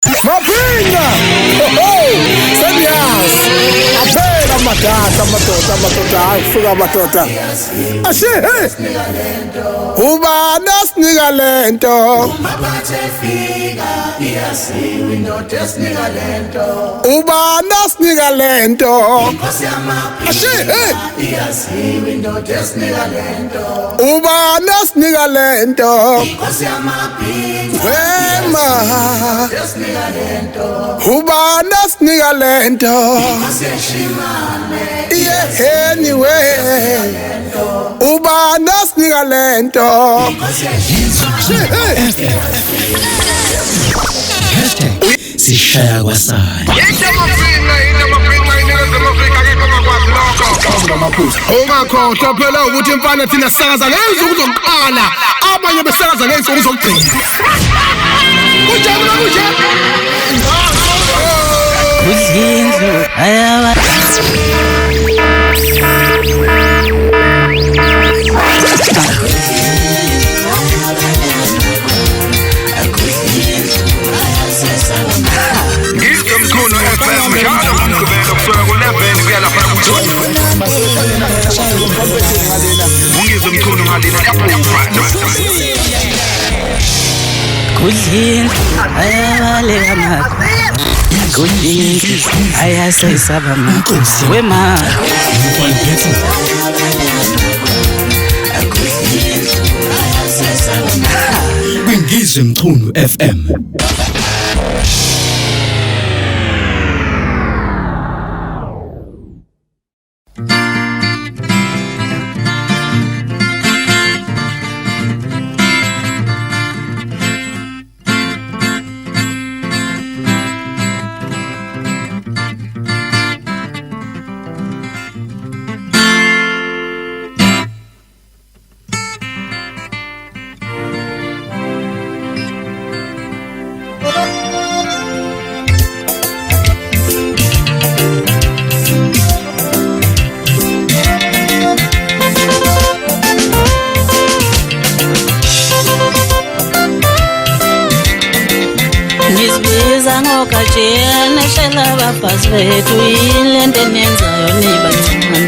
Mapinga! Senyazi! Aphela amadoda afika amadoda. Ashe, hey! Ubani asinika lento? Ubani asinika lento? Ashe, hey! Ubani asinika lento? Wema! Ubani asinika lento? Yeah, anyway. Ubani asinika lento? Sishaya kwasana. Ungakhohlwa phela ukuthi imfana thina sisakaza ngensuku zokuqala, abanye besakaza ngensuku zokugcina. Kunjani? Ngizwe ayaba Kudlini ayabaleka makho kudlini ayasesaba makho wema Ngizwe mchunu FM. Ngokajena shela bafazi bethu ilento enenzayo nibancane.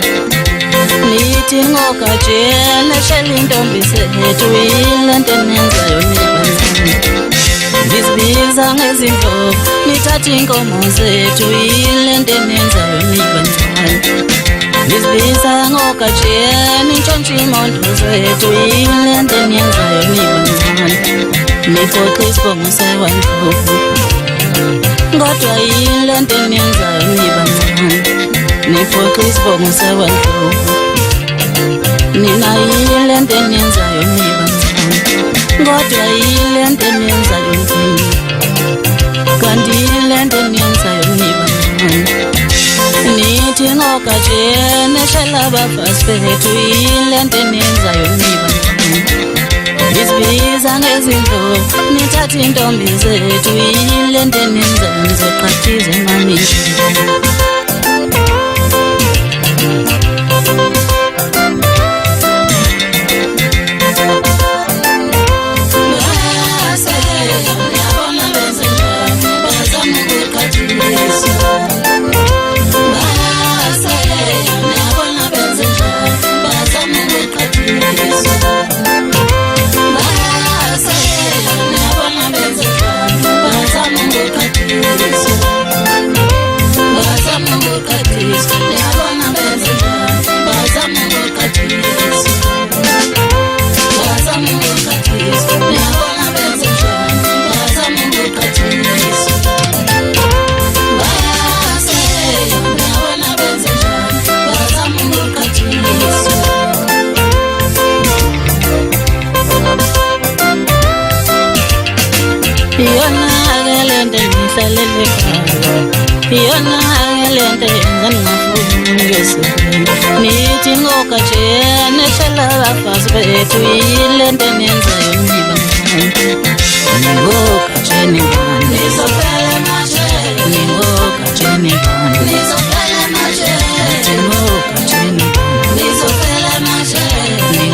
Nithi ngokajena shela intombi sethu ilento enenzayo nibancane. Ngizibiza ngezindlovu nithatha inkomo zethu ilento enenzayo nibancane. Ngizibiza ngokajena intshontshe imondo zethu ilento enenzayo nibancane. Nifoxe isibongo sewandlovu kodwa yilento enenzayo nibancane. Nifoxe isibongo sewandlovu nina yilento enenzayo nibancane. Kodwa yilento enenzayo ndini kanti yilento enenzayo nibancane. Nithi ngokajena shela abafazi bethu yilento enenzayo nibancane. Ngizibiza ngezindlovu nithatha intombi zethu yilento enenzayo nizoqhathiza emamini. Yona lento ngingafuni ngesibini. Nithi ngokajena shela abafazi bethu yilento enenzayo nibancane. Ngokajena ngani nizophela mashela. Ngokajena ngani nizophela mashela. Ngokajena ngani nizophela mashela.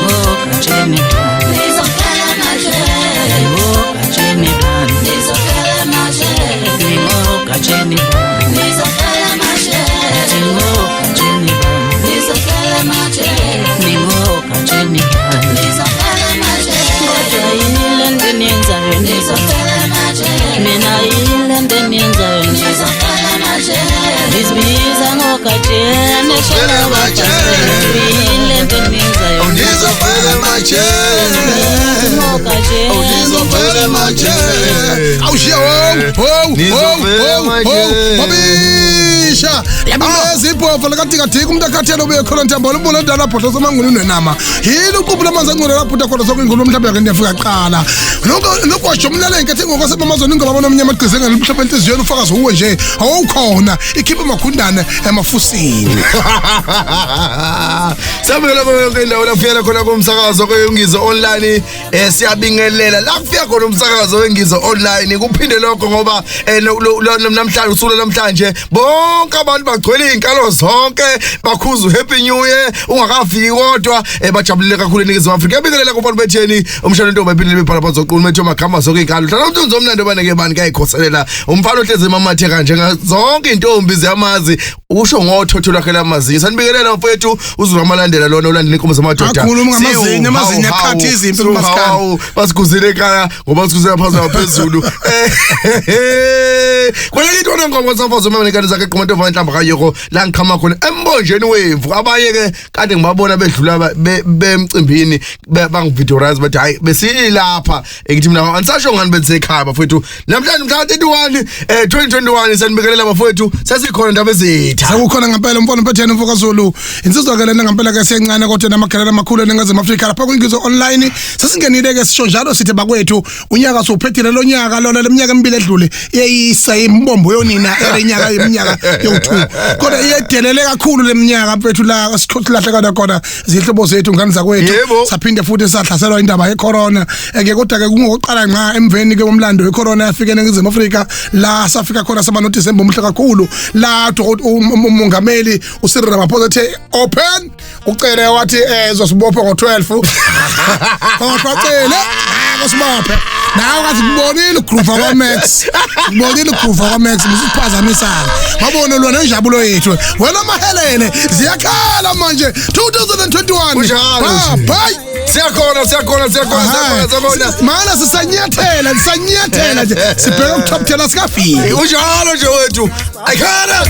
Ngokajena ngani nizophela mashela. Ngokajena ngani nizophela mashela. neshela bafazi bethu yile nto niyenzayo Ngizofela mache ngoka nje Ngizofela mache awushiya Mabisha Zipho lakatika tika umuntu akhathela ube khona Ntambolo ubona ndala photho samanguni nenama yini uqubula amanzi angcwele lapho khona sokwingolo mhlawumbe yake ndiyafika qala nokwasho umlaleli nkethi ngokwasepa amazweni ngababona omnyama agqize ngalomhlophe enhliziyweni ufakazi uwe nje awukhona ikhipha amakhundane emafusini Sabela konke indawo lafika khona kumsakazo kweNgizwe online siyabingelela la kufika khona umsakazo weNgizwe online kuphinde lokho ngoba namhlanje usuku namhlanje bonke abantu bagcwele inkalo zonke bakhuza uHappy New Year ungakafiki kodwa bajabulile kakhulu eNingizimu Afrika ebingelela kubantu betheni umshado into bayiphindile bephala bazoqula umethe amakhamba zonke inkalo hlala umuntu uzomnandi baneke bani kayikhoselela umfana ohleze mamathe kanje zonke intombi ziyamazi usho ngothotho lakhe lamazinyo sanibingelela mfethu uzulu amalandela lona ulandela inkomo zamadoda akhuluma ngamazinyo akhathi izimpi kuMaskandi basiguzile ekhaya ngoba siguzela phansi ngaphezulu kwele intona ngoba samfazo mama nekani zakhe qomonto vanhlamba kayoko la ngiqhama khona embonjeni wemvu abaye ke kade ngibabona bedlula bemcimbini bangivideorize bathi hayi besilapha ngithi mina anisasho ngani benze ekhaya bafethu namhlanje mhla 31 2021 sanibikelela bafethu sesikhona ndaba ezitha sekukhona ngempela umfana uphethene uMfokazulu insizwa ke lena ngempela ke siyancane kodwa namakhalela amakhulu eNingizimu Afrika lapha kwiNgizwe online sesingenile ke sisho njalo sithi bakwethu unyaka sophethile lo nyaka lona leminyaka emibili edlule iyayisa imbombo yonina elenyaka yeminyaka yo2 kodwa iyedelele kakhulu leminyaka mfethu la sikhohlahlekana khona zihlobo zethu ngani zakwethu saphinde futhi sahlaselwa indaba yecorona ke kodwa ke kungokuqala nqa emveni ke umlando wecorona yafika eNingizimu Afrika la safika khona saba no December umhle kakhulu la umongameli uSiril Ramaphosa ethe open ucele wathi ezosibopha ngo12 kodwa cele akosibophe nawe kathi kubonile uGruva kwaMax kubonile uGruva kwaMax msiphazamisana babona lona injabulo yethu wena mahelele ziyakhala manje 2021 bye siyakhona mana sisanyathela nje sibheka ku-top 10 asikafiki unjalo nje wethu ayikhana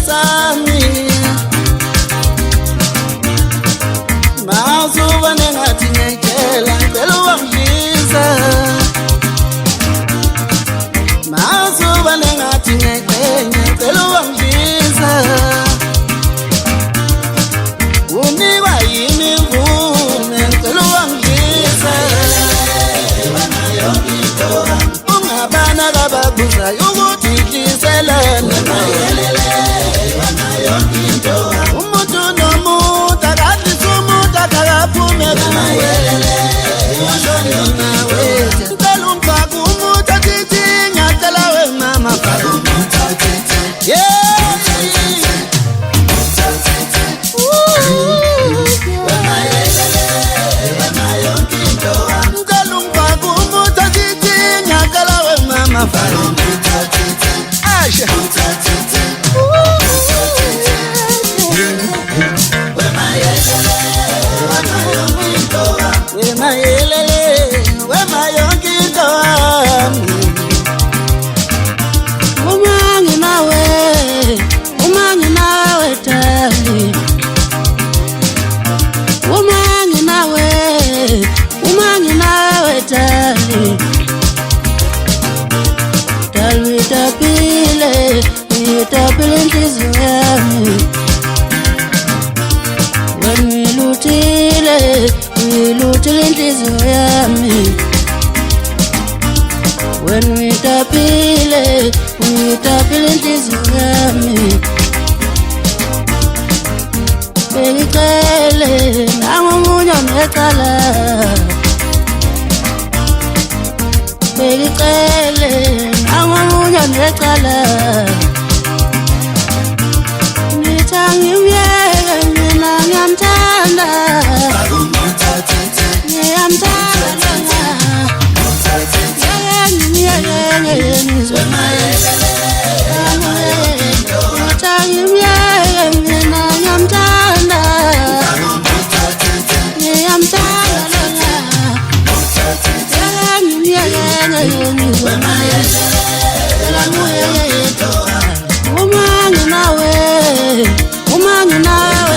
Mazuba nengathi ngiyayitshela ngicela uwangisa Mazuba nengathi ngiyayitshela uwangisa Unikwa yini imvume ngicela uwangisa Ungabana kababuzayo ukuthi idliselene umuntu nomuntu akathi umuntu akaphume kuwelele ushona nawe ngicela umfaka umuntu athi ngiyacela wemama faka umuntu athi Itapile inhliziyo yami when ilutile inhliziyo yami when itapile inhliziyo yami Belicele nangomunye onecala Belicele nangomunye onecala Ngiyamyeke mina ngiyamthanda ngiyamthanda ngizwe ngiyamyeke mina ngiyamthanda Uma nginawe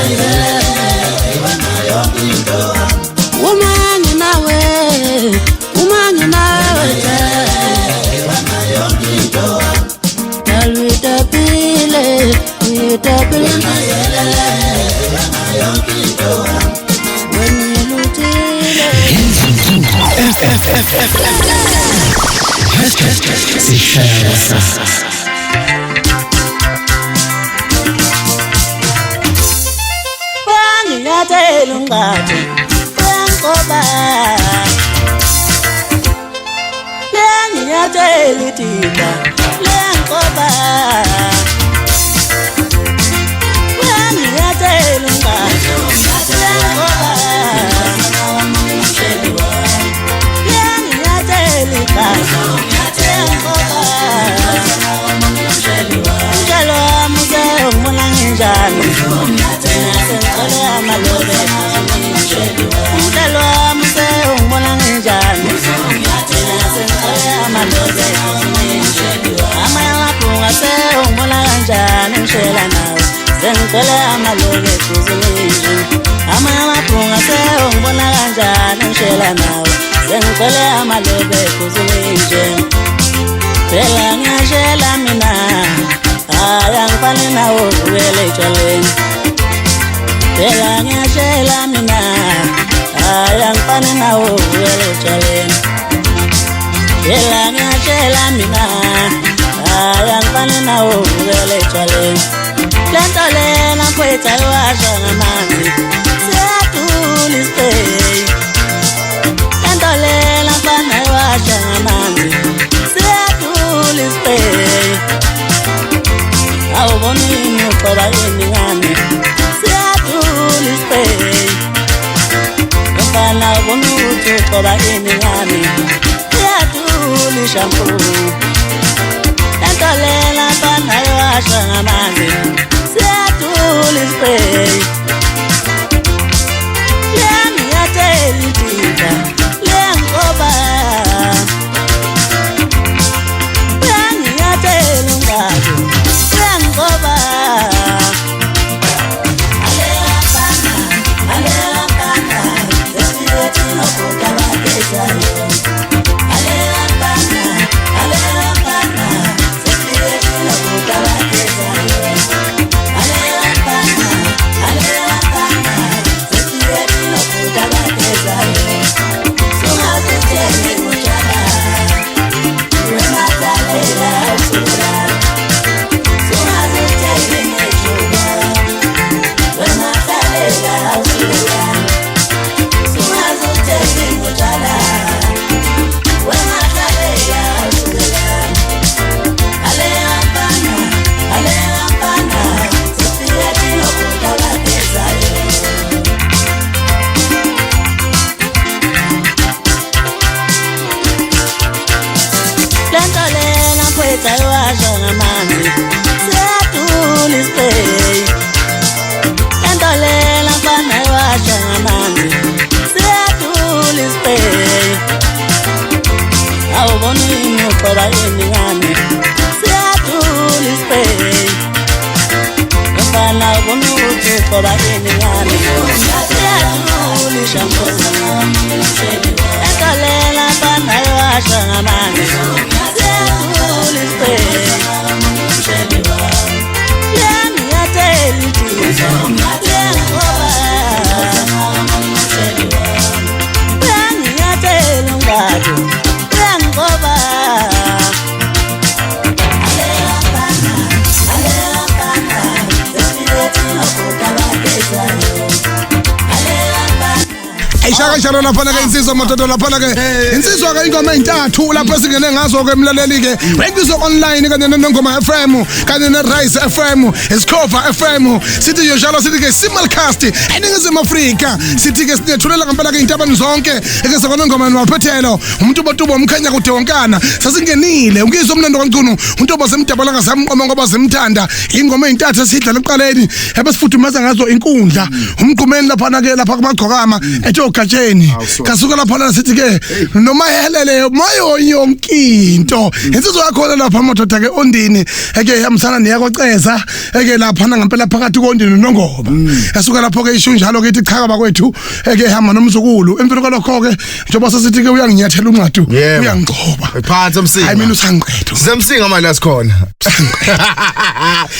Shaka laphana ke insizwa madoda laphana ke insizwa ke ingoma ezintathu lapho singene ngazo ke emlaleli ke Ngizwe online kanye neNongoma FM kanye neRice FM Iskova FM sithi njalo sithi ke simulcast eNingizimu Afrika sithi ke sinethulela ngempela ke intabani zonke eke sekwanongoma nowaphethelo umuntu botubo umkhanya kude wonkana sasingenile Ngizwe umnando kaNcunu untobo semdabala ngazamqoma ngoba zimthanda ingoma ezintathu esidlala eqaleni ebesifudumeza ngazo inkundla umqhumeni laphana ke lapha kumagqokama ethi ogatsheni ethubeni kasuka lapha la sithi ke noma helele mayo yonkinto insizwa yakho lapha amadoda ke ondini eke yamsana neyakoceza eke lapha ngempela phakathi kondini noNongoma yasuka lapho ke isho njalo ke ithi cha bakwethu eke hamba nomzukulu emvelo kwalokho ke njengoba sesithi ke uyanginyathela unqadu uyangqoba phansi umsinga hayi mina usangqetho semsinga manje lasikhona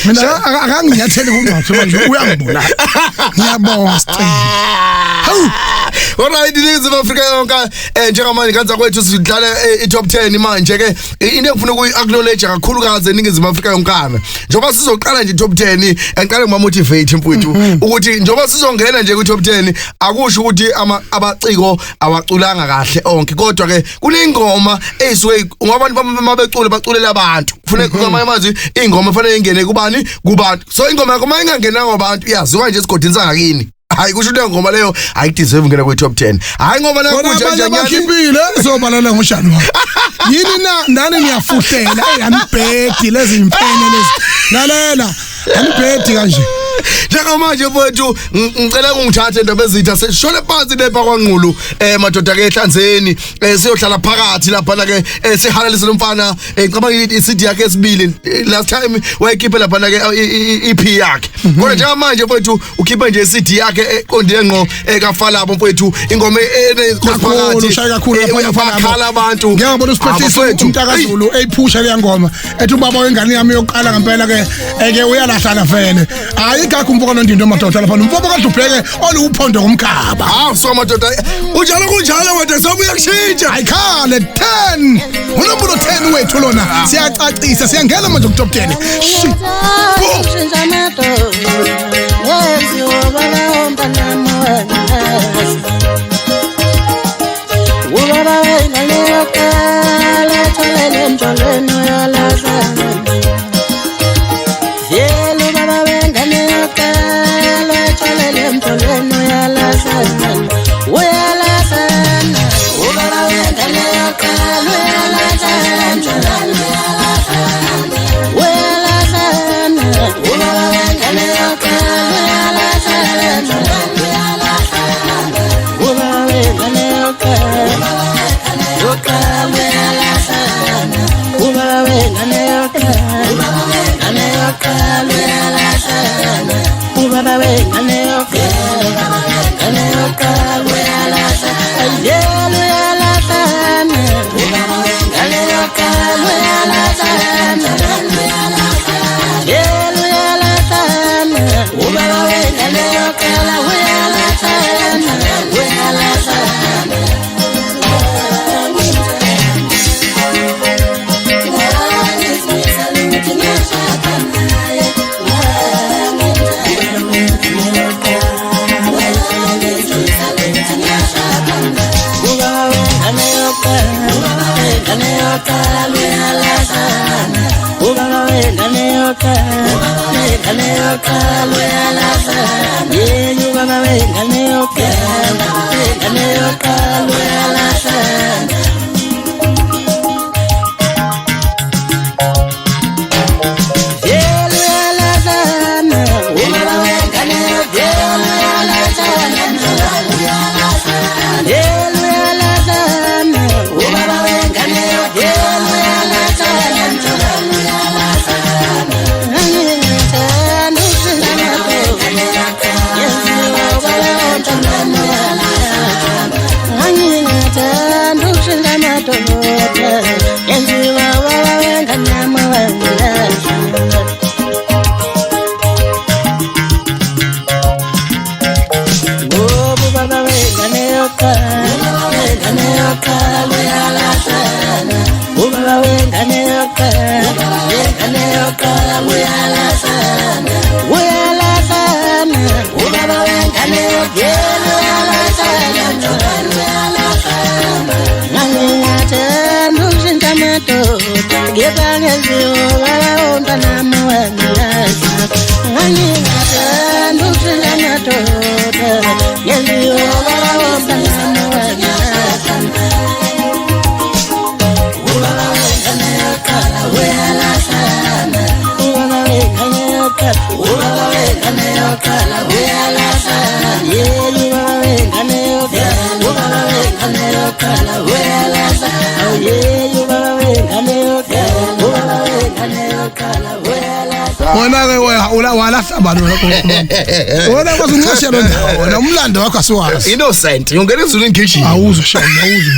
mina akanginyatheli kunqadu manje uyangibona ngiyabonga hawu alright lizwe Africa yonke njengamanje kanza kwethu sidlala iTop 10 manje ke into engifuna ukuyi-acknowledge kakhulukazi eNingizimu Afrika yonkana njengoba sizoqala nje iTop 10 ngiqale ngimotivate mfowethu ukuthi njengoba sizongena nje kwiTop 10 akusho ukuthi abaciko awaculanga kahle onke kodwa ke kunengoma ezisuke ngabantu mabecule baculela abantu kufuneka ngamanye amazwi ingoma efanele ingene kubantu so ingoma yakho mayingangena ngabantu iyaziwa nje esigodini sangakini hayi kusho le ngoma leyo ayideserve ngena kwiTop 10 hayi ngoba la kunje nje bakhiphile sobalala ngoshani wakho yini nani niyafuhlela anibhedi lezi impene lezi lalela anibhedi kanje njengamanje mfowethu ngicela ungithathe indaba ezitha seshone phansi lepha kwaNqulu madoda ke eHlanzeni siyohlala phakathi lapha na ke sihalalise lomfana ngicabanga iCD yakhe esibili last time wayikhipha lapha na ke EP yakhe kodwa njengamanje mfowethu ukhipha nje iCD yakhe eqondile ngqo kaFalabo mfowethu ingoma kakhulu ushaya kakhulu lapha abantu ngiyabona uSiphethiso umntakaZulu eyiphusha le ngoma ethi ubaba wengane yami yokuqala ngempela ke uyalahlala vele hayi ngakho umfoko Ndindo madoda lapha umfoko kaDubheke oluphondo ngomkhaba hawu so madoda unjalo kunjalo wena sobuya kushintsha ayikhale 10 unombulo 10 wethu lona siyacacisa siyangena manje kuTop 10 Shintsha madoda yenziwa balahomba namona ubaba wena leyokala tholele njolweni uyalahlana yelo baba wengane yokala tholele njolweni uyalahlana uyalahlana ubaba wengane yokala uyalahlana njolweni uyalahlana ubaba wengane yokala uyalahlana njolweni ubaba wengane yokala ubaba wengane yokala ubaba wengane wena ke walahla bani wena kwazi unqashela lo ndawo wena umlando wakho asiwazi innocent ungena ezulwini kitchen awuzo shaya awuzo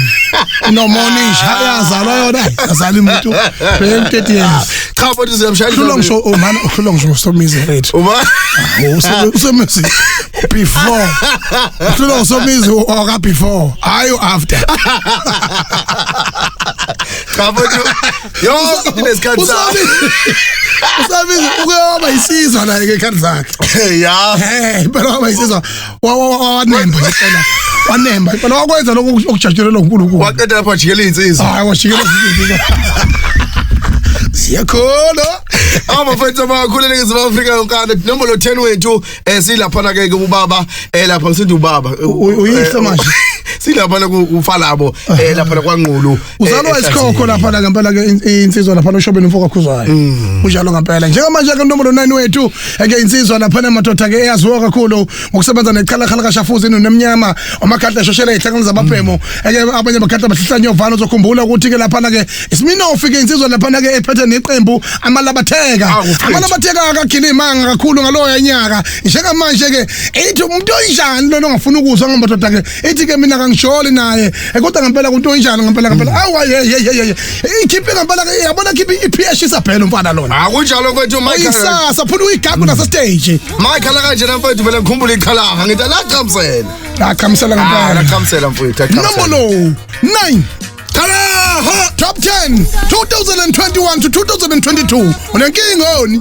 inomonisha yazalwa yona azali umuntu 30 years cha futhi siyamshayisa uhlolo ngisho man uhlolo ngisho somizi rethu uma usomizi before uhlolo somizi oka before hayi after cha futhi yo inesikhathi sakho usabizi ukuyoba isizwa la ekhanda zakhe ya phela waba isizwa wanemba phela wanemba phela wakwenza lokho okujatshelelwa uNkulunkulu waqeda lapha jikela insizwa hayi washikela insizwa siyakhona abafethu abakhulele ngeZimbabwe Afrika yonkana nombolo 10 wethu silapha ke ubaba lapha ngisithi ubaba uyihlo manje silapha kufalabo lapha kwaNgqulu uzalwa isikhokho lapha ngempela ke insizwa lapha noshobeni mfoka khuzayo unjalo ngempela njengamanje ke nombolo 9 wethu ke insizwa lapha emadoda ke eyaziwa kakhulu ngokusebenza nechala khala kashafuzi nemnyama amakhadla shoshela ihlangana zababhemo ke abanye bakhadla bahlihla nyovalo zokhumbula ukuthi ke lapha ke isiminofi ke insizwa lapha ke ephethe neqembu amalabatheka akakhini imanga kakhulu ngaloya nyaka njengamanje ke ethi umuntu onjani lo ongafuna ukuzwa ngamadoda ke ethi ke mina kangisholi naye kodwa ngempela umuntu onjani ngempela awu ye ikhiphe ngempela ke yabona khiphi iPH isaphela umfana lona akunjalo kwethu Michael isasa phula uyigagu nasa stage Michael kanje namfethu vele ngikhumbula iqhalanga ngithi la qhamsela ngempela la qhamsela mfethu number 9 Top 10 2021 to 2022 unenkinga oni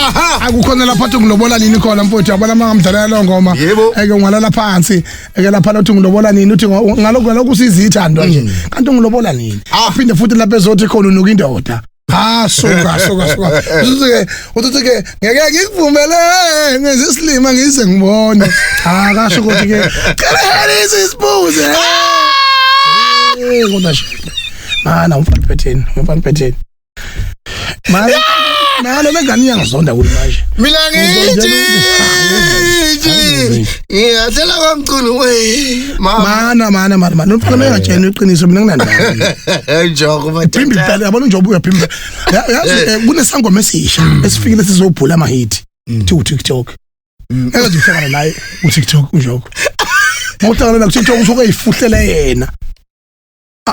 Aha. Akukhona lapha uthi ngilobola nini khona mfowethu yabona mangamdlalela lo ngoma. Yebo. Eke ungalala phansi. Eke lapha uthi ngilobola nini uthi ngalokho usizithando nje. Kanti ngilobola nini? Aphinde futhi lapha ezothi khona unuka indoda. Suka. Uthi ke ngeke ngikuvumele ngezisilima ngize ngibone. Kasho ukuthi ke kele isisibuze. Kodwa shela. Mana umfana phetheni. Mana lengane iyangizonda kule manje. Mina ngithi. Ngiyatshela kwamculu we. Mana. Umfana uyatshena iqiniso mina nginandaba. Njoko Phimbi phela yabona nje ubuyaphimbi. Yazi kunesangoma esisha esifikile sizobhula ama hit. TikTok. Engathi uhlangana naye uTikTok unjoko. Mawuhlangana na kuTikTok usuke eyifuhlele yena.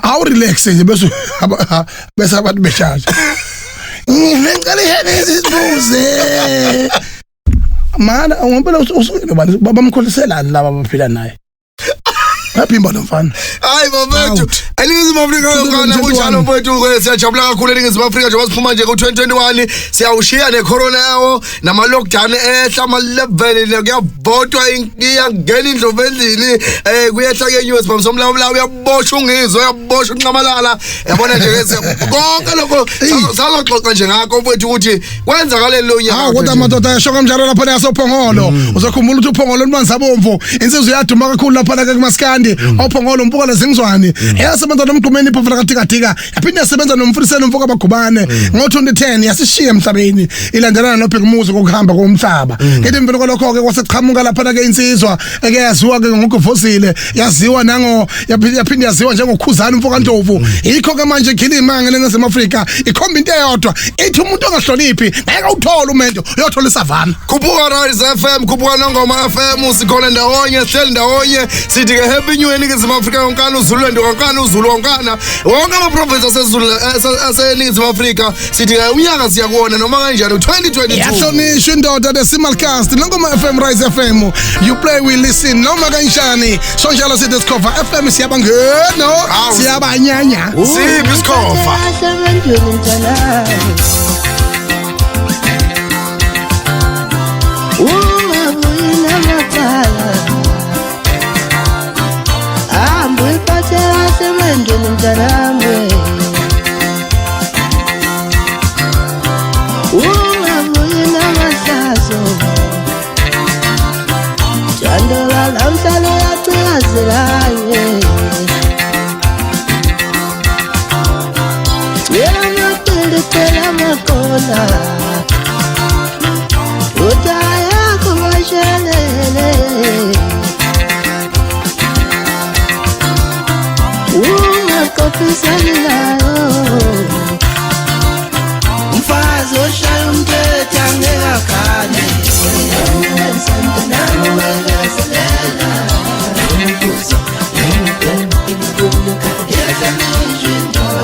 Awu relax nje bese abantu beshaja. Ngicela isibuze. Mana ngoba usukile bani babamkholisela laba abaphila naye. Yaphimba lo mfana. Hayi bafethu, eNingizimu Afrika yokana kunjalo mfethu siyajabula kakhulu eNingizimu Afrika njengoba siphuma nje ku2021 siyawushiya necorona yawo nama lockdown ehla ama level kuyavotwa iyangena indlovu endlini kuyehla ke news bomso umlawula uyaboshwa uNgizwe uyaboshwa uNcamalala yabona nje konke lokho sazoxoxa nje ngakho mfethu ukuthi kwenzakale lo nyaka. Kodwa amadoda ayashoka njalo lapha yasophongolo uzokhumbula ukuthi uphongolo lumanzi abomvu insizwe yaduma kakhulu lapha ke kuMaskandi ophongolo umpokolo zingizwane yasebenza nomgqumeni iphofela kathikathika yaphinde yasebenza nomfundiseni umfoka abagubane ngo2010 yasishiya emhlabeni ilandelana noBhekumuzi kokuhamba komhlaba ngeke imvelo kolokho ke kwaseqhamuka lapha ke insizwa eke yaziwa ke ngokuvosile yaziwa nango yaphinde yaziwa njengokhuzana umfoka Ndlovu yikho ke manje khilima ngeNingizimu Afrika ikhomba into eyodwa ethi umuntu ongahloniphi ngeke uthola umendo uyothola isavana. Khuphuka Rise FM, khuphuka Nongoma FM, sikhona ndawonye sihleli ndawonye sithi ke happy new eNingizimu Afrika yonkana uZulu ndonkana uZulu wonkana wonke ama province asezulu aseNingizimu Afrika sithi unyaka siyakuona noma kanjani 2022 yahlonishwa indoda desimalcast Nongoma FM Rise FM you play we listen noma kanjani sonjalo sithi Discover FM siyabangena siyabanyanya siphi isikhofa Mfazi oshaya umthetho angekakane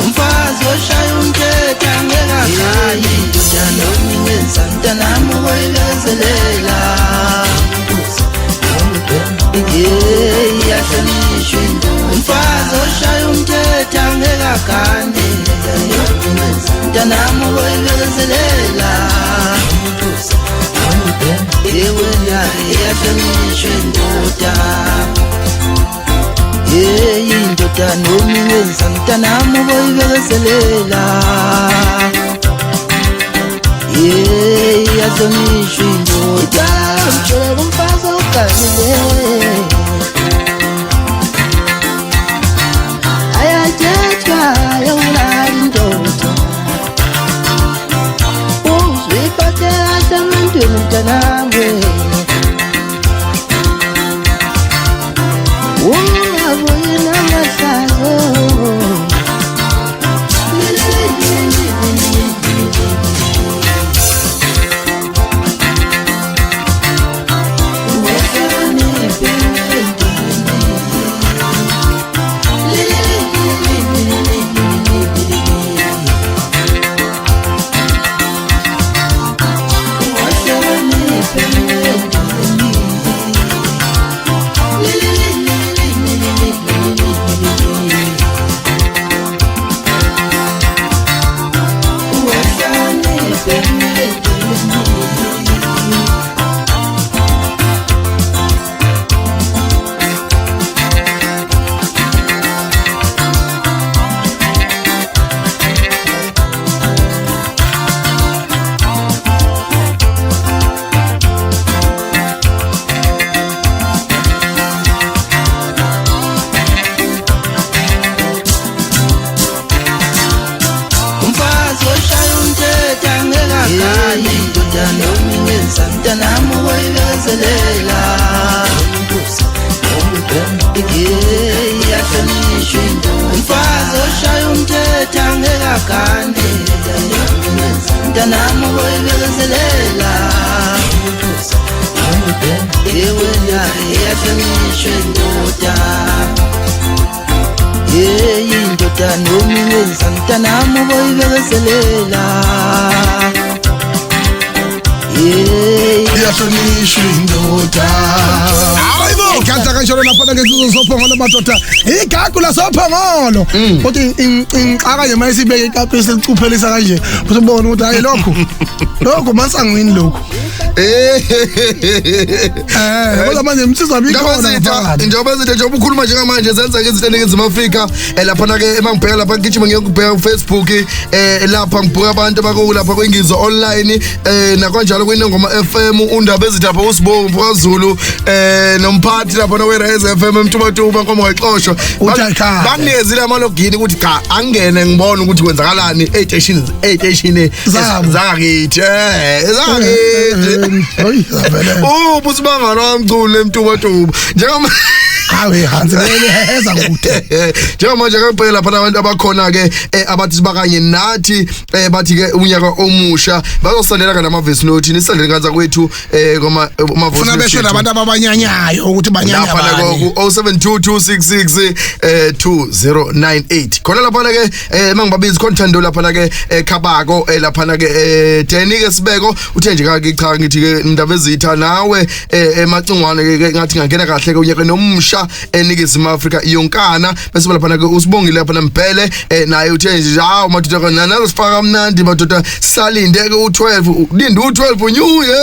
Mfazi oshaya umthetho angekakane Mntanami uyibekezelela yahlonishwa umfazi oshaya umthetho angekakane Mntanami uyibekezelela yahlonishwa indoda indoda noma ingenza mntanami uyibekezelela yahlonishwa indoda mtshela umfazi oganile ayathetha yawulala indoda uzwiphathe asemantwini mntanami ungabuyi namahlazo indoda nominyeza mntanami oyibekezelela iyahlonishwa indoda umfazi oshaya umthetho angekagande mntanami oyibekezelela yewena iyahlonishwa indoda indoda nominyeza mntanami oyibekezelela iyahlonishwa indoda hayibo ikhatha kanjalo lapha ngezizo sophongolo madoda igagu la sophongolo kodwa inxaka nje mayisibeke iqaphelisa licuphelisa kanje usibona ukuthi hayi lokho masangwini lokho kodwa manje umsizwa bikhona phakathi njengoba ukhuluma njengamanje senza izinto eNingizimu Afrika lapha ke emangibheka lapha ngigijima ngiyokubheka kuFacebook lapha ngibhuka abantu abakulapha kweNgizwe online nakanjalo kwiNongoma FM undaba ezidaba uSibongo kwaZulu nomphathi lapha noWerise FM emthubatuba nkomo ngexoshwa bakunikeza amalogini ukuthi cha angene ngibone ukuthi kwenzakalani e-station zangakithi Hoy, busibangana wamcule emthubatuba njengama hawe hansi leheza kude njengamanje ngempela lapha abantu abakhona ke abathi sibakanye nathi bathi ke unyaka omusha bazosondela kana ama voice note nisendele kanza kwethu koma ama voice note funa besho labantu ababanyanyayo ukuthi banyanya lapha ku 0722662098 khona lapha ke mangibabizi content lapha ke Khabako lapha ke Denike Sibeko uthe nje ke cha ngithi ke indaba ezitha nawe emacingwane ke ngathi ngangena kahle ke unyaka nomusha eNingizimu Afrika yonkana bese lapha ke usibongile lapha Mbhele naye uthe nje hawo madoda nalo sifaka kamnandi madoda salinde ke u12 linde u12 unyuye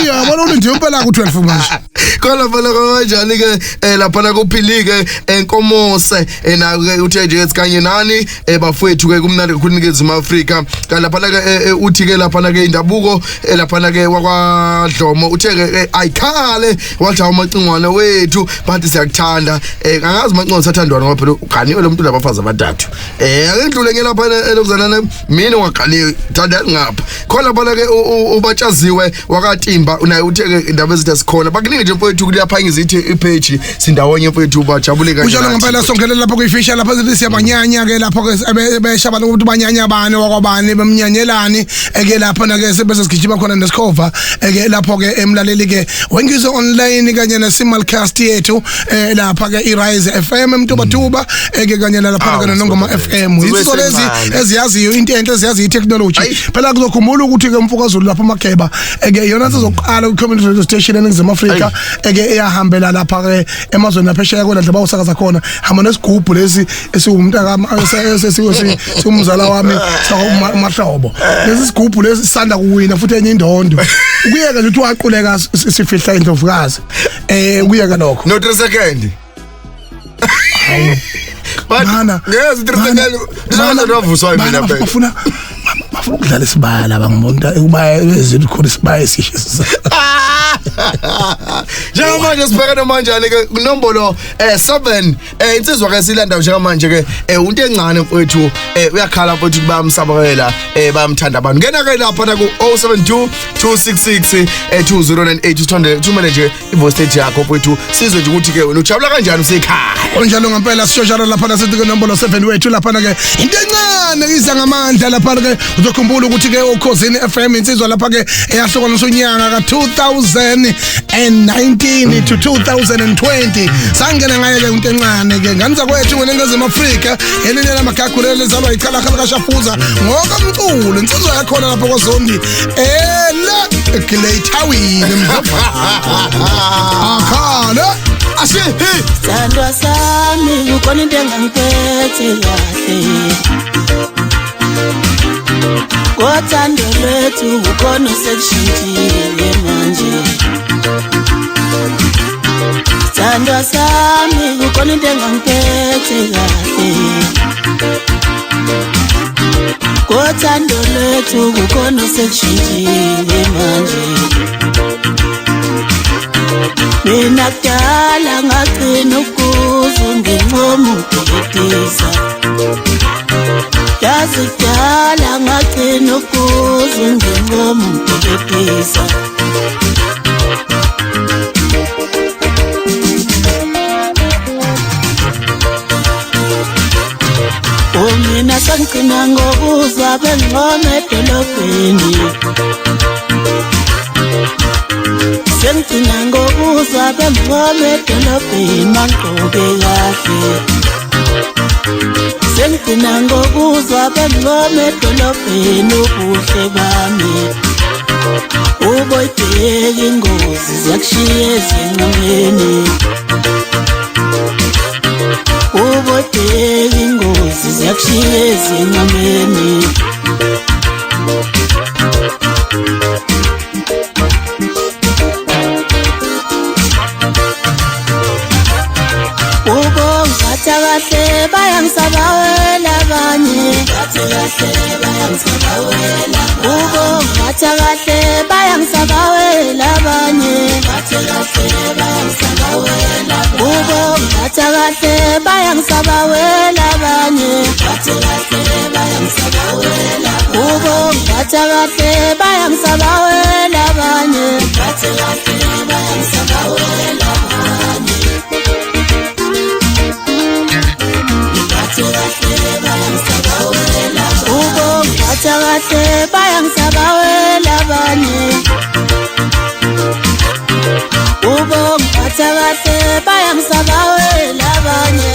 yabona ulinde impela ku12 manje khona phela kanjani ke lapha kuphilike enkomose nayo ke uthe nje esikanye nani bafowethu ke kumnandi kakhulu eNingizimu Afrika lapha ke uthi ke lapha ke indabuko lapha ke wakwaDlomo uthe ke ayikhale wathi amacingwane wethu bathi siyakuthanda angazi macingwane sathandwana ngoba phela uganiwe lo muntu labafazi abathathu akendlule ngelapha elokuzalana mina waqali thanda ngapha khona phela ke ubatshaziwe wakaTimba naye uthe ke indaba ezitha sikhona bakuningi nje mfowethu kulapha ngizithi ipage sindawonye mfowethu bajabule kanje njalo ngempela songelela lapha kuyifisha lapha siyabanyanya ke lapha ke beshabana ukuthi banyanya abane wakwabani bemnyanyelani ke lapha na ke bese sigijima khona nesikhova ke lapho ke emlaleli ke wengizwe online kanye nesimulcast yethu lapha ke iRise FM emthubatuba ke kanye lapha ke Nongoma FM izo lezi eziyaziyo into enhle eziyazi itechnology phela kuzokhumbula ukuthi ke umfokazulu lapha eMageba ke yona sizoqala ku-community radio station eNingizimu Afrika ke eyahambela lapha ke emazweni laphesheya kodwa nje bawusakaza khona hamba nesigubhu lesi esiwumntaka sikumzala wami sakumahlobo lesi sigubhu lesi sanda kuwina futhi enye indondo ukuyeka nje uthi waquleka sifihla indlovukazi ukuyeka lokho no 3 seconds mana yes 3 seconds ndizawuvuswa mina phela bafuna ukudlala isibaya bangibona ukuba ezithi khona isibaya esishisa njengamanje sibhekana manjani ke inombolo 7 insizwa ke silanda njengamanje ke unto encane mfowethu uyakhala mfowethu bayamsabakela bayamthanda abantu ngena ke lapha ku 0722662098 uthumele nje ivoice note yakho mfowethu sizwe nje ukuthi ke wena ujabula kanjani usekhaya onjalo ngempela sishojalo lapha nasithi ke inombolo 7 wethu lapha ke into encane iza ngamandla lapha ke uzokhumbula ukuthi ke ukhosini FM insizwa lapha ke eyahlukaniswa unyaka ka 2019 to 2020 sangena ngaye ke into encane ke nganza kwethu eNingizimu Afrika elinye lamagagu lezalwa ichala kashafuza ngoba umculo insizwa yakho lapha kwaZondi la Glaytawini mzava akhala ashe sandwa sami ukona into engangiphethe kahle kothando lwethu ukona sekushintshile manje sandwa sami ukona into engangiphethe kahle kothando lwethu ukona sekushintshile manje mina kudala ngagcina ukuze nginqomo ukudedisa yazi kudala ngagcina nokuza ngingoma ukuphephisa Mina sangcina ngokuzwa bengqome edolobheni Sengcina ngokuzwa bengqome edolobheni mangqoke kahle Sengcina ngokuzwa bengqome edolobheni ubuhle bami Uboyibheka ingozi ziyakushiya ezinqameni Uboyibheka ingozi ziyakushiya ezinqameni Ubongatha kahle bayangisabawela abanye Ubongatha kahle bayangisabawela abanye Ubongatha kahle bayangisabawela abanye Ubongatha kahle bayangisabawela abanye Ubongatha kahle bayangisabawela abanye Ubongatha kahle bayangisabawela abanye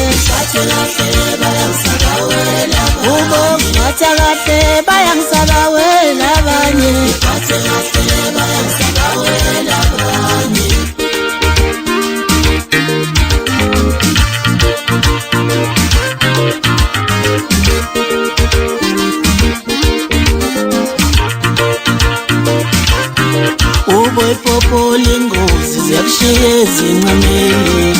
Ubongatha kahle bayangisabawela abanye Uboyipopoli ingozi ziyakushiya ezinqameni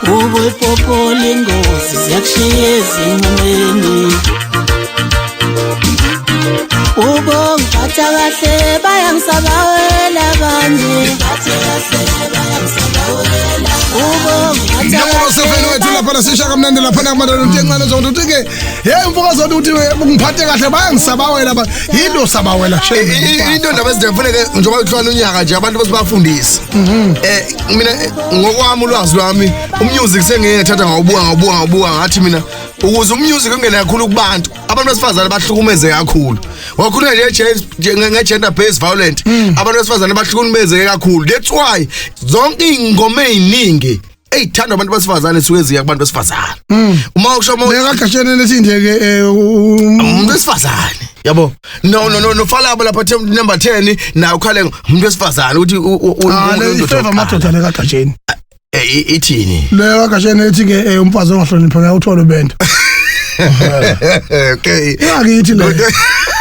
Uboyipopoli ingozi ziyakushiya ezinqameni Ubongatha kahle bayangisabawela abanye Ngiyabonga wethu lapha sisha kamnandi lapha nakumadalo ntencane zonke uthi ke hey mfoka zonke uthi ngiphathe kahle bayangisabawela yilo sabawela into ndaba ezifuneke njengoba uhlwana unyaka nje abantu basibafundisa mina ngokwami ulwazi lwami umusic sengiyethatha ngawubuka ngathi mina ukuze umusic ungene kakhulu kubantu abantu besifazane bahlukumeze kakhulu wakhuluma nje gender based violence abantu besifazane bahlukumeze kakhulu that's why zonke ingoma eziningi eyithandwa abantu besifazane suke ziya kubantu besifazane uma ukusho bekagashene lesindeke umuntu wesifazane yabo no follow lapha number 10 na ukhale umuntu wesifazane uthi le favor madoda le kagashene ithini le kagashene ethi ke umfazi ongahloniphanga uthola ubendo okay yakithi le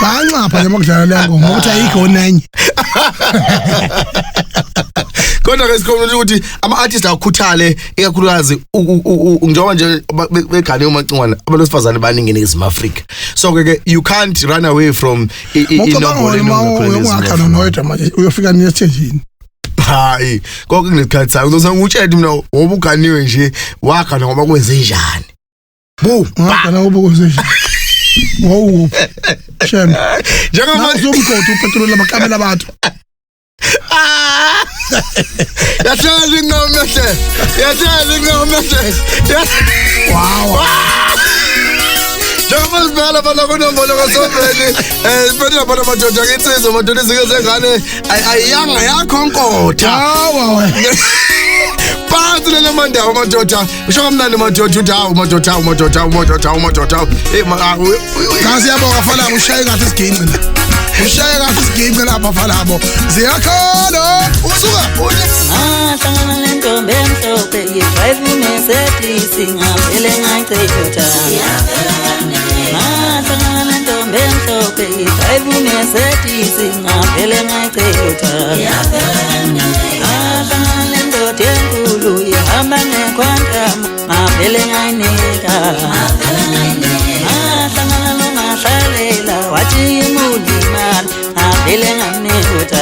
bancapha nje makudlala le ngoma ukuthi ayikho nenye kodwa ke sikhona ukuthi ama artists akukhuthale ikakhulukazi njengoba nje begane umacingwana abantu besifazane baningi eNingizimu Afrika so ke you can't run away from inombolo ungakha nonoyedwa manje uyofika ni stage hayi konke kunesikhathi sakho uzongutshela mina ngoba uganiwe nje wakha ngoba kwenze njani ngakana ubukuze nje wow shem njengoba uzomgodi upetrol labakamela abantu yathali ngomhle wow Jamal bala bala kunombolo kaSopheni siphethe bala madoda ngitsizwe madoda izike zengane ayanga yakho nkotha hawa we phansi le mandawo madoda usho kamnandi madoda uthi hawu madoda kasi yabonga fala ushaye kahle isiginqi la ushaye kahle isiginqi lapha falabo ziyakhola usuka Hlangana nentombi emhlophe yi-drive me-Mercedes ngavele ngachitha Hlangana nentombi emhlophe yi-drive me-Mercedes ngavele ngachitha Hlangana nendoda enkulu ihamba ngequantum ngavele ngayinika Hlangana nongahlalela wathi imuli imali ngavele ngamnika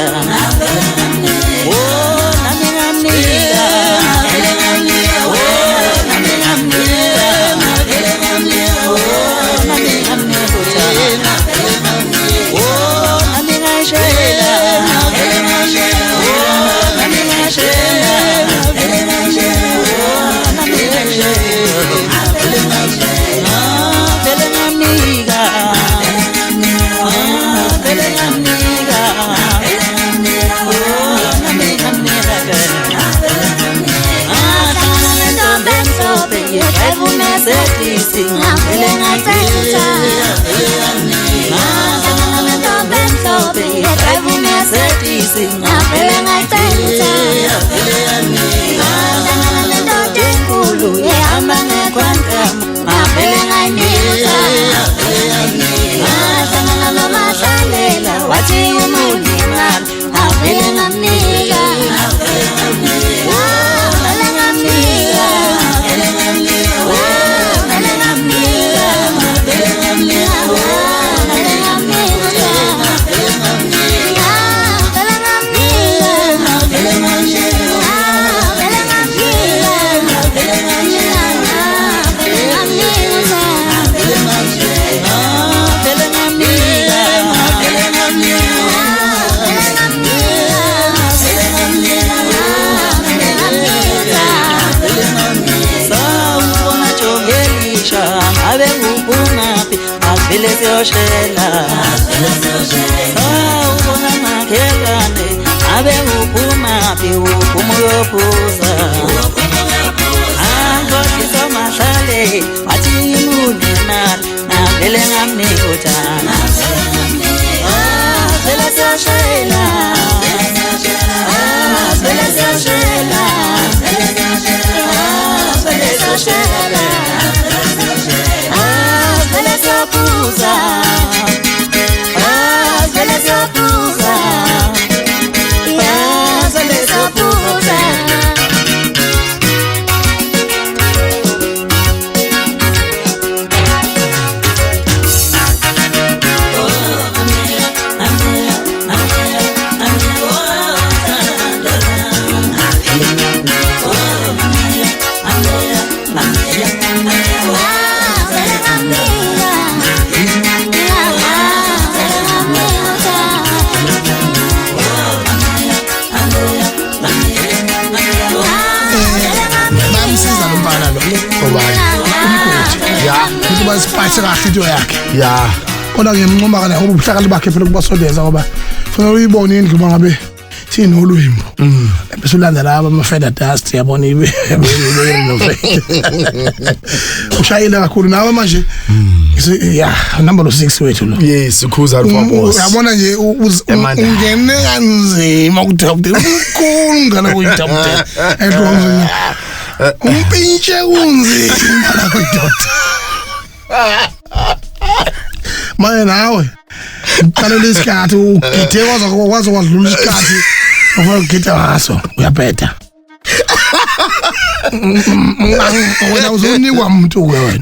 ngavele ngacela ngahlangana nentombi emhlophe edrive uMercedes ngavele ngacela ngahlangana nendoda enkulu ehamba ngequantum ngavele ngayinika ngahlangana noMahlalela wathi umuntu imali ngavele ngamnika vele siyoshela ubona makhelwane abe uphumaphi uphuma uyophuza angothisa Mahlale wathi imuni nani navele ngamnika uthana vele siyoshela vele siyoshela vele siyoshela Puza, Zeleza Puza, Zeleza Puza. Siphathe kahle into yakhe ya kodwa ngiyamncoma kana ubuhlakali bakhe phela kubasondeza ngoba fanele uyibone indlu mangabe sinolwimbo bese ulanda laba ama feather dust yabona ibe no ushayile kakhulu nawe manje ya number 6 wethu lo yes ukhuza boss uyabona nje ungene kanzima ukuthabute ukhulu ngana kuyithabute edonga umpintshe kunzima la kuyidota manje nawe uqala lesikhathi ugithe kwaze kwadlula isikhathi ufuna ngaso uyaphetha wena uzonikwa umuntu wena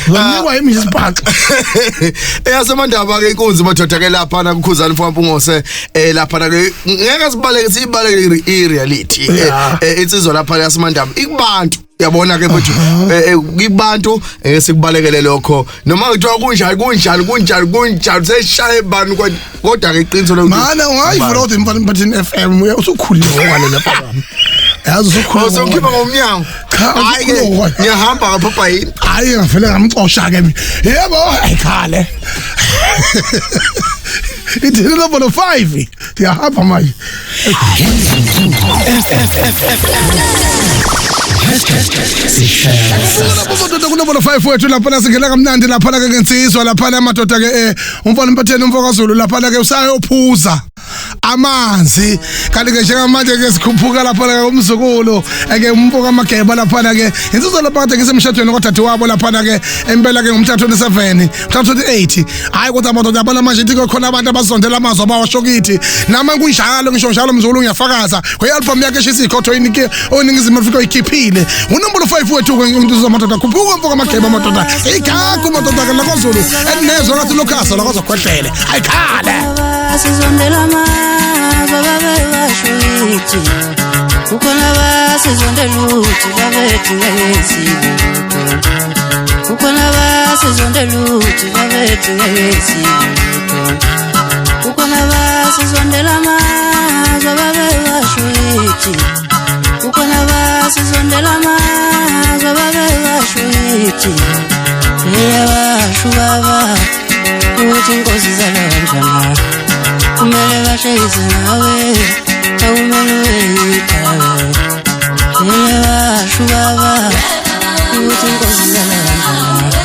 uzonikwa imisi sibhaxa eyasemandaba ke inkunzi madoda ke lapha na kukhuzana mfowethu ngose lapha na ke ngeke sibaleke i-reality insizwa lapha yasemandaba ikubantu yabona ke mfowethu kubantu sikubalekele lokho noma kuthiwa kunjani seshaye bani kodwa ke iqiniso lo mana ungayivula kodwa emphakathini FM usukhulile ngokwale lapha yazi usukhulile uzokhipha ngomnyango hayi ke ngiyahamba ngapha yini hayi ngavele ngamxosha ke mina yebo ayikhale ithi number 5 ngiyahamba manje Kunobola 5 wethu lapha singena kamnandi lapha ke ngensizwa lapha amadoda ke umfana mphatheni umfokaZulu lapha ke usayophuza amanzi kanti ke njengamanje ke sikhuphuka lapha ke umzukulu ake umfoka amageba lapha ke insizwa lapha ke ngisemshadweni kodade wabo lapha ke empela ke ngomhla 27 mhla 28 hayi kodwa amadoda abana manje ithi khona abantu abazondela amazwi abawashokithi nama kunjalo ngisho njalo umzukulu ngiyafakaza kwe-album yakhe eshisikhotho inike oningizimu Afrika ikhiphile unombolo 5 wethu ngintuzwa amadoda khuphuka umfoka amageba amadoda igagu amadoda ke laKwaZulu enezwe ngathi lokhasa lakwaZokhwehlele ayikhale sizondela amazwe babewashuthi kukhona basizondela uthi babethu ngezibutho kukhona basizondela uthi babethu ngezibutho kukhona basizondela amazwe babewashuthi kukhona basizondela amazwe babewashuthi yeyabashu baba uthi inkosi zalonjana kumele bashayise nawe akumele uyitawe yeyabashu baba uthi inkosi zalonjana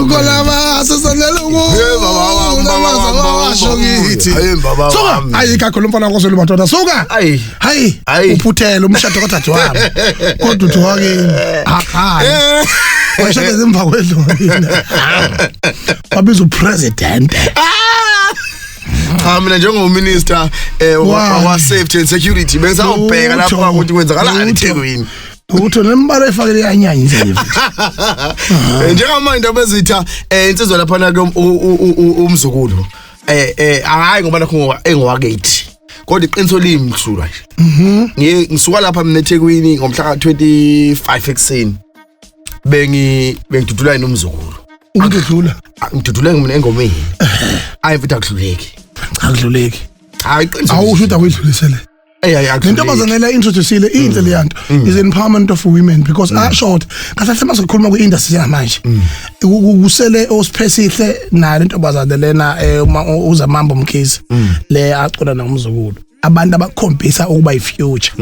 Ukolaba sasandlela Suka ayika khulumfana kwasolo madoda suka hayi uphuthela umshado kadade wami kodwa uthi wake hayi washada zemva kwedlo yena wabiza upresident mina njengominister wa safety and security bese awubheka lapho ukuthi kwenzakalani eThekwini utho lembala efakele yanyanya nje njengamanje bezitha insizwa lapha na ke umzukulu hayi ngoba nakho engowakethi kodwa iqiniso limhlulwa nje ngisuka lapha mina eThekwini ngomhla ka25 ekseni bengidudula nomzukulu ukudlula ngidudula mina engomeni ayivitha akudluleki hayi iqiniso awusho ukuthi akuyidlulisele Intombazane la introduceile into leyanto is empowerment of women because short kahle masikhuluma ku-industry yamanje usele osiphesihle nayo intombazane lena uzamambo Mkhize le acula nomzukulu abantu abakhombisa ukuba ifuture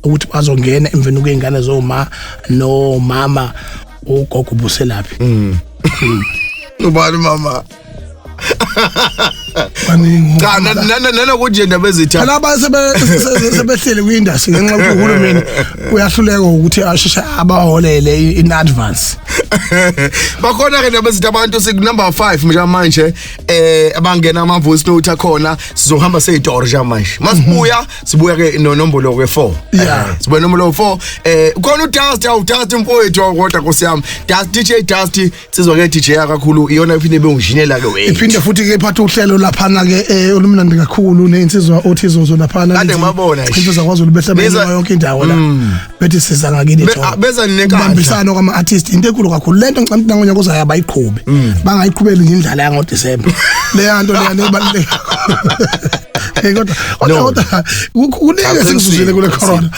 ukuthi bazongena emveni kwengane zoma no mama ugogo buselaphi ubani mama cha nana kunje ndaba ezithatha laba sebehlele ku-industry ngenxa yokuthi uhulumeni uyahluleka ukuthi asheshe abaholele in advance bakhona ke ndaba ezithatha abantu number 5 manje abangena ama voice note akhona sizohamba seyitoro manje sibuya ke nombolo ke 4 sibuya nombolo 4 ukhona uDust mfowethu kodwa nkosiyami DJ Dust sizwa ke DJ kakhulu iyona iphinde bengijinela ke wena iphinde futhi ke iphatha uhlelo laphana ke olumnandi kakhulu neinsizwa othizozo laphana kade ngibabona insizwa kwaZulu behlabela yonke indawo la bethi siza ngakini eThola beza ninekhathi ubambisano kwama artist into enkulu kakhulu lento ngicela nangonya kuzaya bayiqhube bangayiqhubeli nje indlela yango December le yanto leyana ebaluleka kodwa kunike sikuzuzile kule corona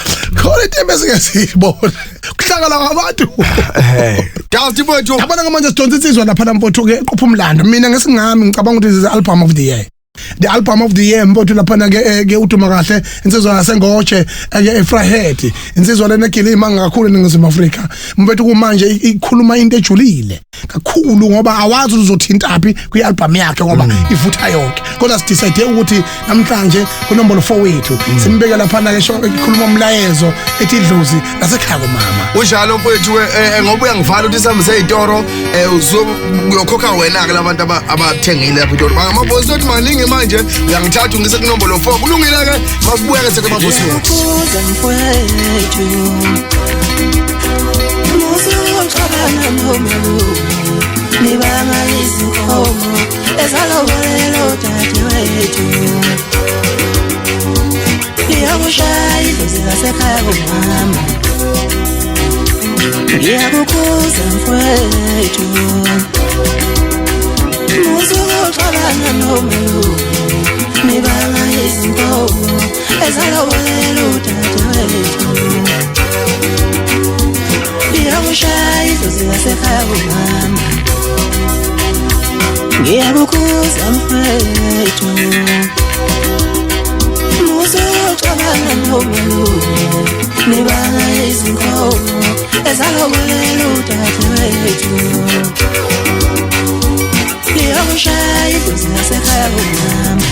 into esingasibona kuhlangana kwabantu Dust mfowethu yabona ngamanje sidonsa insizwa laphana mfowethu ke qopha umlando mina ngesingami ngicabanga ukuthi this is album of the year the album of the year mbothi lapha ke uthuma kahle insizwa yasengoche ke Efrahead insizwa lena ekilima kakhulu eNingizimu Afrika mbethu kumanje ikhuluma into ejulile kakhulu ngoba awazi uzothintaphi kwi-album yakhe ngoba ivutha yonke kodwa sidecide ukuthi namhlanje kunombolo 4 wethu simbeke lapha ke ikhuluma umlayezo ethi idlozi lasekhaya komama unjalo mfowethu ngoba uyangivala ukuthi sihambise izitoro uzokhokha wena ke labantu abathengile lapha izitoro amavoice note maningi manje uyangithatha ungise kunombolo 4 kulungile ke masibuya ke sekema voice note nibanga izinkomo ezalobelelo dadewethu iyakushaya idlozi lasekhaya komama ngiyakukhuza mfowethu musukuxabana nomelu nibanga izinkomo ezalobelelo dadewethu iyakushaya idlozi lasekhaya komama ngiyakukhuza mfowethu musukuxabana nomelu nibanga izinkomo ezalobelelo dadewethu iyakushaya idlozi lasekhaya komama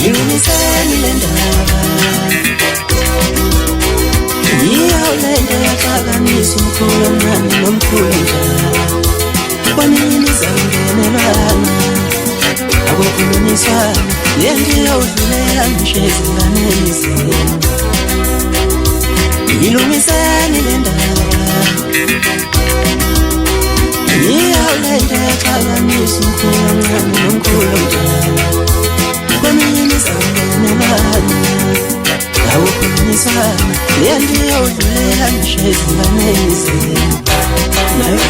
ilungisani le ndaba ngiyawulenda yaxabanisa umkhulu nomkhulu mdala kweminye imizangenelana awukhulumisana lendiyawudlulela ngisho ezinganeni zenu nayo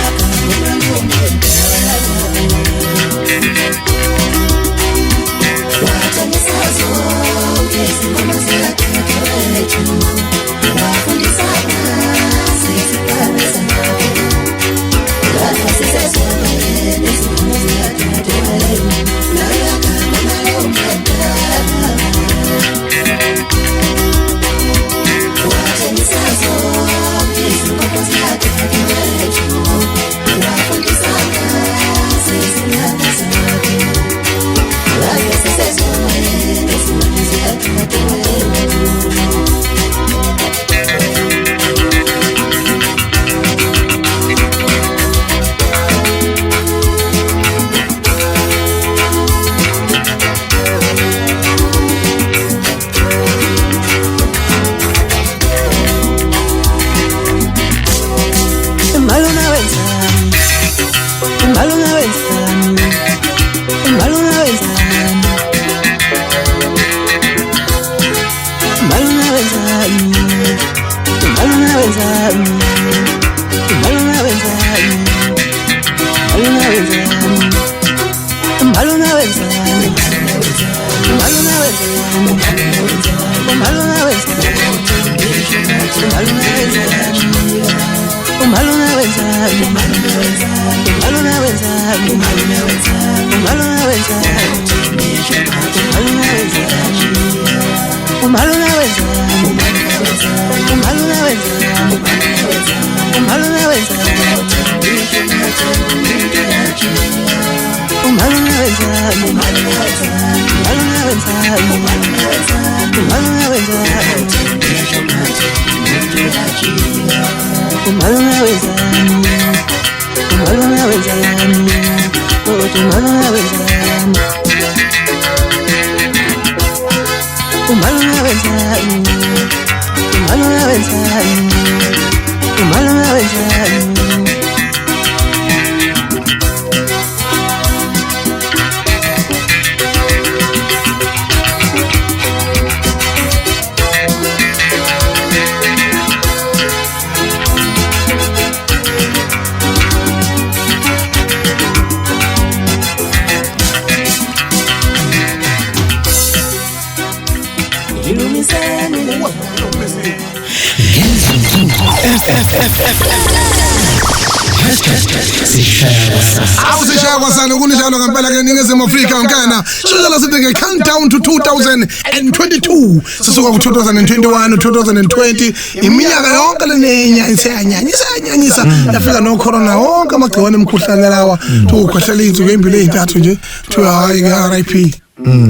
Awusishaya kwasana kunjalo ngempela ke Ningizimu Afrika nkana shojala sithi ke countdown to 2022 sisuka ku 2021 2020 iminyaka yonke lenenya isiyanyanyisa yafika no corona wonke amagciwane emkhuhlane lawa tukhohlela izinto ngempilo ezintathu nje kuthiwa hayi RIP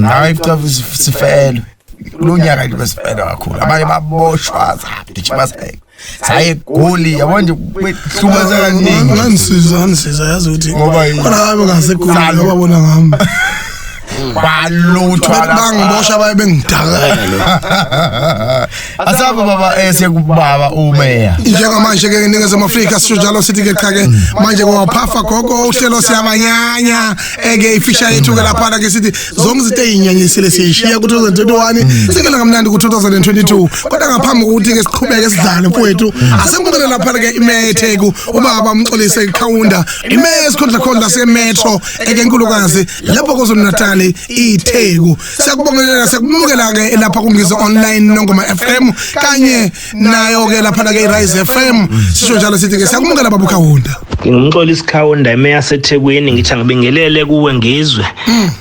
hayi sifele lonyaka nje besifela kakhulu abanye baboshwa zaphi saye goli yabonje kwehlumaza kaningi nganisiza yazi ukuthi khona ngabe ngasekugoli ababona ngami baluthwa bangibosha baye bengidakela asaba baba sekubaba umeya njengamanje ke Ningizimu Afrika sisho njalo sithi ke cha ke manje kwaphafa gogo uhlelo siyabanyanya eke ifisha yethu ke lapha ke sithi zonke izinto ezinyanyisile siyishiya ku 2021 singela kamnandi ku 2022 kodwa ngaphambi kokuthi ke siqhubeke sidlale mfowethu asengibonele lapha ke imetheku ubaba umxolise ikhawunda imesikhondla khondla semetro eke enkulukazi lapho kozoNatali itheku siyakubongelela siyakumukela ke lapha kungizo online Nongoma FM kanye nayo ke lapha ke iRise FM sisho njalo sithi ke siyakumukela baba ukhawunda ngumxoli isikhawunda emeya seThekwini ngithi ngibingelele kuwe Ngizwe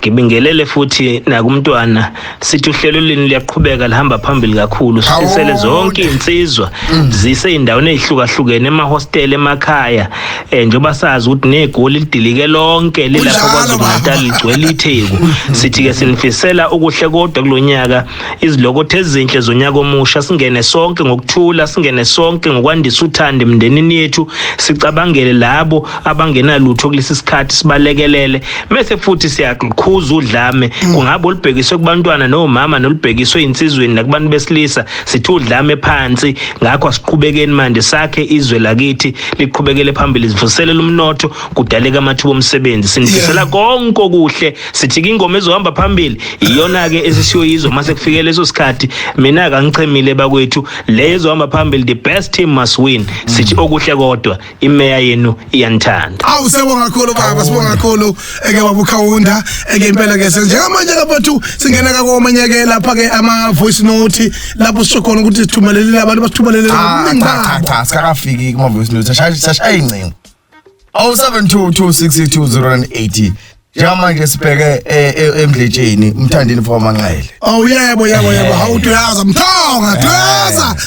ngibingelele futhi nakumntwana sithi uhlelo lini liyaqhubeka lihamba phambili kakhulu sifisele zonke insizwa zise indawo ezihlukahlukene emahostel emakhaya njengoba sazi ukuthi negoli lidilike lonke lilapha kwaZulu-Natal ligcwele itheku sithi ke sinifisela ukuhle kodwa kulonyaka izilokothe ezinhle zonyaka omusha singene sonke ngokuthula singene sonke ngokwandisa uthando emndenini yethu sicabangele labo abangenalutho kulesi sikhathi sibalekelele bese futhi siyaqhukhuza udlame kungabe olibhekiswe kubantwana nomama nolibhekiswe insizweni nakubantu besilisa sithi udlame phansi ngakho asiqhubekeni manje sakhe izwe lakithi liqhubekele phambili sivuselela umnotho kudaleka amathuba omsebenzi sinifisela konke okuhle sithi ingoma ezohamba phambili iyona ke esisiyoyizwa mase kufike leso sikhathi mina kangichemile bakwethu lezo hamba phambili the best team must win sithi okuhle kodwa imeya yenu iyanthanda awusebonga kakhulu baba sibonga kakhulu eke baba ukhawunda eke impela ke njengamanje kaphathu singena ka komanye ke lapha ke ama voice note lapho sisho khona ukuthi sithumelele abantu basithumelele cha sakafiki kuma voice note sashaya incingo 0722622080 Jamanje sibheke emdletsheni umthandeni for amanqele. Oh yebo hawuyaza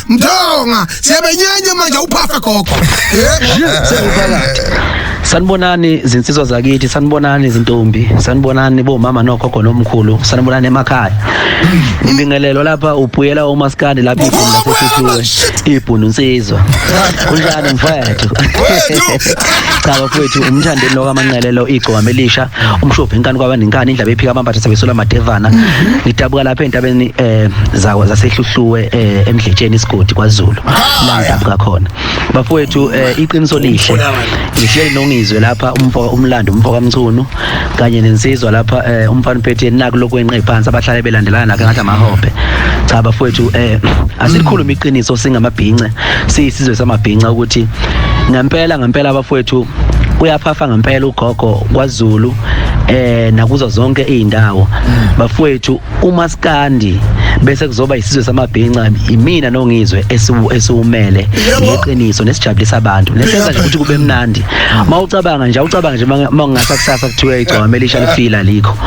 mthonga siyabenyanya manje uphafa gogo. Sekuphakathi. Sanibonani izinsizwa zakithi, sanibonani izintombi, sanibonani bomama nogogo nomkhulu, sanibonani emakhaya. Imbingelelo lapha ubuyela uMaskandi lapha ibhunu lasesithuwe, ibhunu insizwa. Kunjani mfowethu? Cha bafowethu umthandeni lo kamanqele lo igqoma elisha, umshophi inkani kwabaningani indaba ephika amambatha sebesola amadevana. Ngidabuka lapha entabeni zasehluhluwe emdletsheni isigodi kwaZulu. La ngidabuka khona. Bafowethu iqiniso lihle. Ngihleli noNgizwe lapha umlando umfoka Mthunu kanye nensizwa lapha umfana uPhethe naku lokwenqe phansi abahlale belandelana nake ngathi amahobhe. Cha bafowethu asilikhuluma iqiniso singamabhince siyisizwe samabhinca ukuthi ngempela bafowethu uyaphafa ngempela ugogo kwaZulu nakuzo zonke izindawo bafowethu uMaskandi bese kuzoba isizwe samabhinca imina noNgizwe esiwumele ngeqiniso nesijabulisa abantu nesenza nje ukuthi kube mnandi mawucabanga nje mangasakusasa kuthiwa igcoma elisha lifila likho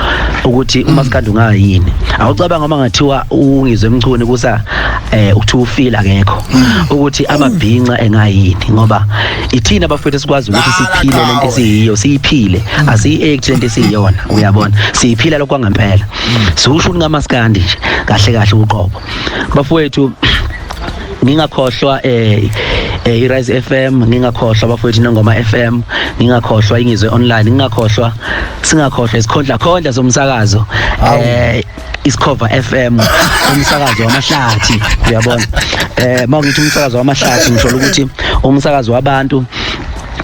ukuthi uMaskandi ungayini awucabanga mangathiwa uNgizwe Mchunu kusa ukuthiwa ufila akekho ukuthi amabhinca engayini ngoba ithina bafethu sikwazi ukuthi siphile lento esiyiyo siyiphile asiyi-act lento esiyiyona uyabona siyiphila lokho kwangempela sikusho ngamaskandi nje kahle uqobo bafowethu ngingakhohlwa iRise FM ngingakhohlwa bafowethu Nongoma FM ngingakhohlwa Ngizwe online singakhohlwa isikhondla zomsakazo isikhova FM umsakazo wamahlathi uyabona mawungithi umsakazo wamahlathi ngisho ukuthi umsakazo wabantu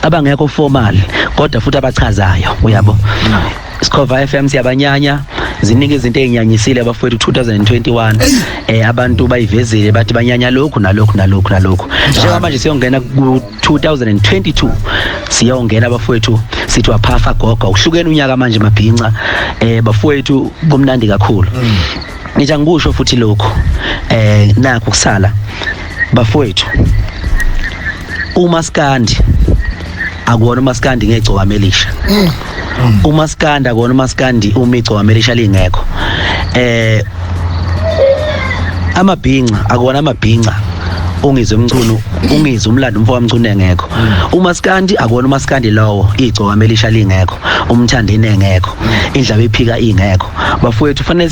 abangekho formal kodwa futhi abachazayo uyabo isikhova FM siyabanyanya ziningi izinto ezinyanyisile abafowethu 2021 abantu bayivezile bathi banyanya lokhu nalokhu njengamanje siyongena ku 2022 siyongena abafowethu sithi waphafa gogo uhlukene unyaka manje mabhinca bafowethu kumnandi kakhulu ngithi angikusho futhi lokho nakho kusala bafowethu uMaskandi akuwona uMaskandi ngegcoka melisha uMaskandi akuwona uMaskandi umigcoka melisha lingekho amabhinqa akuwona amabhinqa ungizwe umculo ungizwe umlando umfo wamculo engekho uMaskandi akuwona uMaskandi lowo igcoka melisha lingekho umthandeni engekho indlaba iphika ingekho bafowethu fanele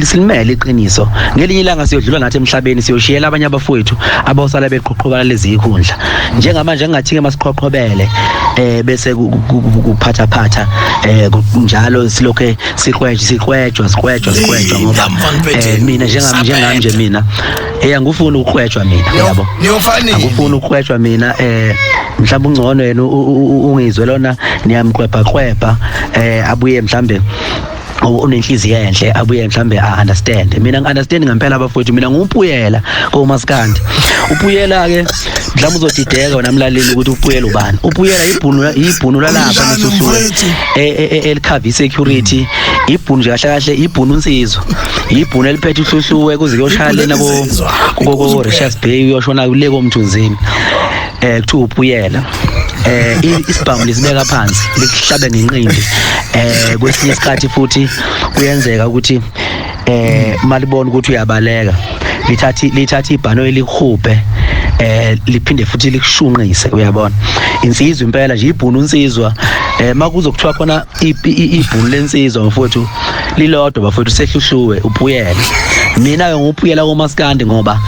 silimele iqiniso ngelinye ilanga siyodlula nathi emhlabeni siyoshiyela abanye abafowethu abawusala beqoqobala lezi ikhundla njengamanje ngingathi-ke masiqoqobele bese kuphatha njalo silokhe siqwejwa ngoba mina njengami nje mina angifuni ukuqwejwa mina yabo angifuni ukuqwejwa mina mhlawumbe ungcono yena ungizwe lona niyamqwebha abuye mhlambe unenhliziyo enhle abuye mhlambe understand mina ngi-understand ngempela abafowethu mina ngupuyela koMaskandi upuyela ke mhlawumbe uzodideka wena mlaleli ukuthi upuyela ubani upuyela ibhunu lalapha nesuhluwe elikhavi security ibhunu nje kahle ibhunu unsizwa ibhunu eliphethe uhluhluwe kuze kuyoshaya lena ko Richards Bay uyoshona kule komthunzini kuthiwa upuyela isibhamu lisibeka phansi lihlabe ngenqindi kwesinye isikhathi futhi kuyenzeka ukuthi malibona ukuthi uyabaleka lithathi ibhano elikhuphe liphinde futhi likushunqise uyabona insizwa impela nje ibhunu unsizwa makuzokuthiwa khona ibhunu lensizwa mfowethu lilodwa bafowethu sehluhluwe upuyela mina ke ngupuyela koMaskandi ngoba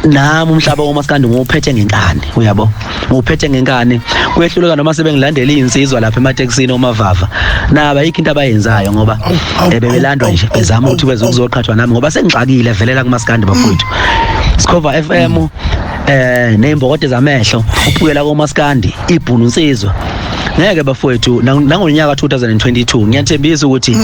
nami umhlaba woMaskandi nguphethe ngenkani uyabo nguphethe ngenkani kuyehluleka noma sebengilandela insizwa lapha emateksini omavava naba ayikho into abayenzayo ngoba bebelandwa nje bezama ukuthi bezokuzoqhathwa nami ngoba sengixakile velela kuMaskandi bafowethu Skova FM nembokodo zamehlo upuyela koMaskandi ibhunu insizwa ngeke bafowethu nangonyaka 2022 ngiyathembisa ukuthi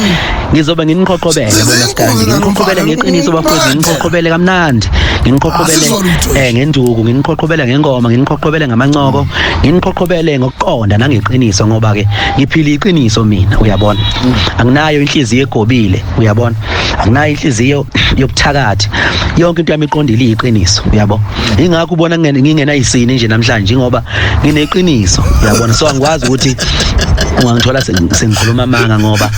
ngizobe nginiqoqobele boMaskandi nginiqoqobele ngeqiniso bafowethu nginiqoqobele kamnandi nginiqoqobele ngenduku nginiqoqobele ngengoma nginiqoqobele ngamancoko nginiqoqobele ngokuqonda nangeqiniso ngoba ke ngiphila iqiniso mina uyabona anginayo inhliziyo egobile uyabona anginayo inhliziyo yobuthakathi yonke into yami iqondile iqiniso uyabo ingakho ubona ngingena isini nje namhlanje ngoba ngineqiniso uyabona so angikwazi ukuthi ungangithola sengikhuluma amanga ngoba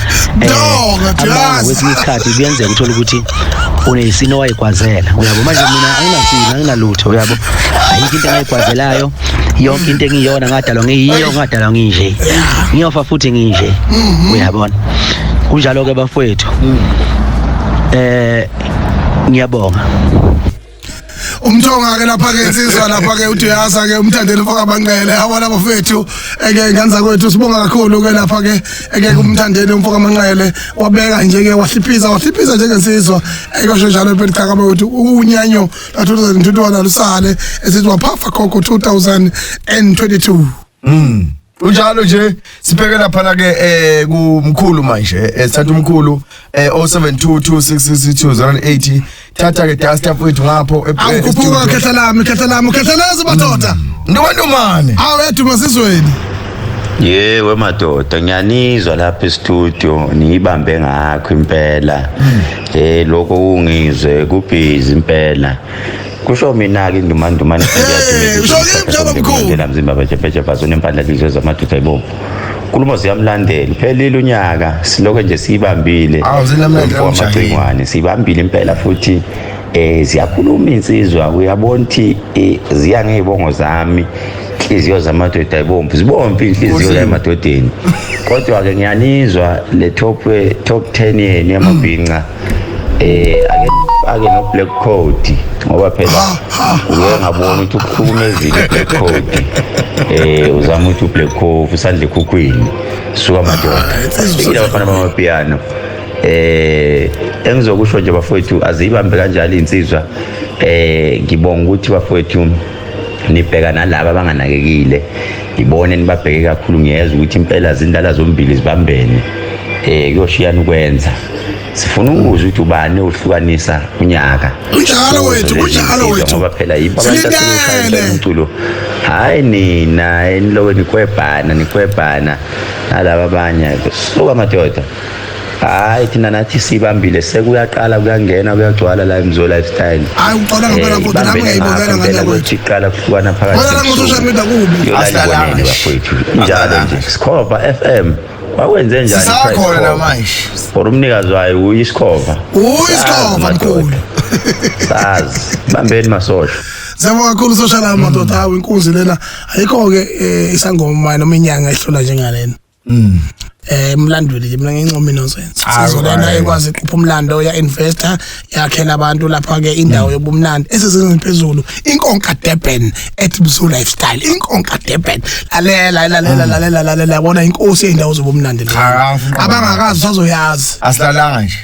amanga kwesinye isikhathi kuyenzeka uthola ukuthi unesino wayikwazela uyabo manje mina anginalutho uyabo ayikho into engayigwazelayo yonke into engiyona ngadalwa ngiyiyo ngadalwa nginje ngiyofa futhi nginje uyabona kunjalo ke bafowethu ngiyabonga umthonga ke lapha ke insizwa lapha ke uthi yaza ke umthandeni ufaka amanqele abona bafethu nganza kwethu sibonga kakhulu ke lapha ke umthandeni umfaka amanqele wabeka nje ke wahliphiza njengensizwa ekosho njalo phela wethu unyanyo la 2021 lusale esithi waphafa khokho 2022 unjalo nje sibheke lapha ke kumkhulu manje sithatha umkhulu 0722662080 thatha ke dasta mfowethu ngapho akukhuphuka khehlalami madoda ndiwantomane awethu masizweni yewe madoda ngiyanizwa lapha e-studio niyibambe ngakho impela lokho ungizwe kubhizi impela kusho mina ke indumandumane ngiyadumela mzimba bajepeje bazone impandla lizwe zamadoda ayibomvu nkulumo ziyamlandela phelile unyaka siloko nje siyibambile amagcingwane siyibambile impela futhi ziyakhuluma insizwa uyabona ukuthi ziya ngezibongo zami inhliziyo zamadoda ayibomvu zibomvu inhliziyo zamadodeni kodwa ke ngiyanizwa le top 10 yeni yamabhinqa ake no black code ngoba phela uye ngabona ukuthi ukuhlukumezile black code uzama ukuthi black code usandle ekhukhwini suka madoda sikile abafana bamapiano engizokusho nje bafowethu azibambe kanjalo insizwa ngibonga ukuthi bafowethu nibheka nalabo abanganakekile ngibone nibabheke kakhulu ngiyeza ukuthi impela zindala zombili zibambene kuyoshiyana ukwenza sifuna ukuzwa ukuthi ubani ohlukanisa unyaka unjalo wethu ngoba phela yibo abantu asebekhaya umculo hayi nina eniloko nikwebhana nalabo abanye soka madoda hayi thina nathi sibambile sekuyaqala kuyangena kuyagcwala la Mzo lifestyle hayi uqala ngempela kodwa nami ngiyibongela ngane kwethu iqala kuhlukana phakathi wena ngo-social media kubi asalangene bafowethu njalo nje Sikhova FM wawenze njani sisakhona namanje for umnikazi wayo uyiSikhova mkhulu sazi bambeni masosha Siyabonga kakhulu social madoda hawo inkunzi lena ayikho ke isangoma noma inyanga ehlola njengalena emlandweni nje mina ngincoma inosense sizolena ekwazi iqhupha umlando ya investor yakhela abantu lapha ke indawo yobumnandi esizingeni phezulu inkonka Durban @Mzu lifestyle inkonka Durban lalela yabona inkosi yeindawo zobumnandi la abangakazi sazoyazi asilalanga nje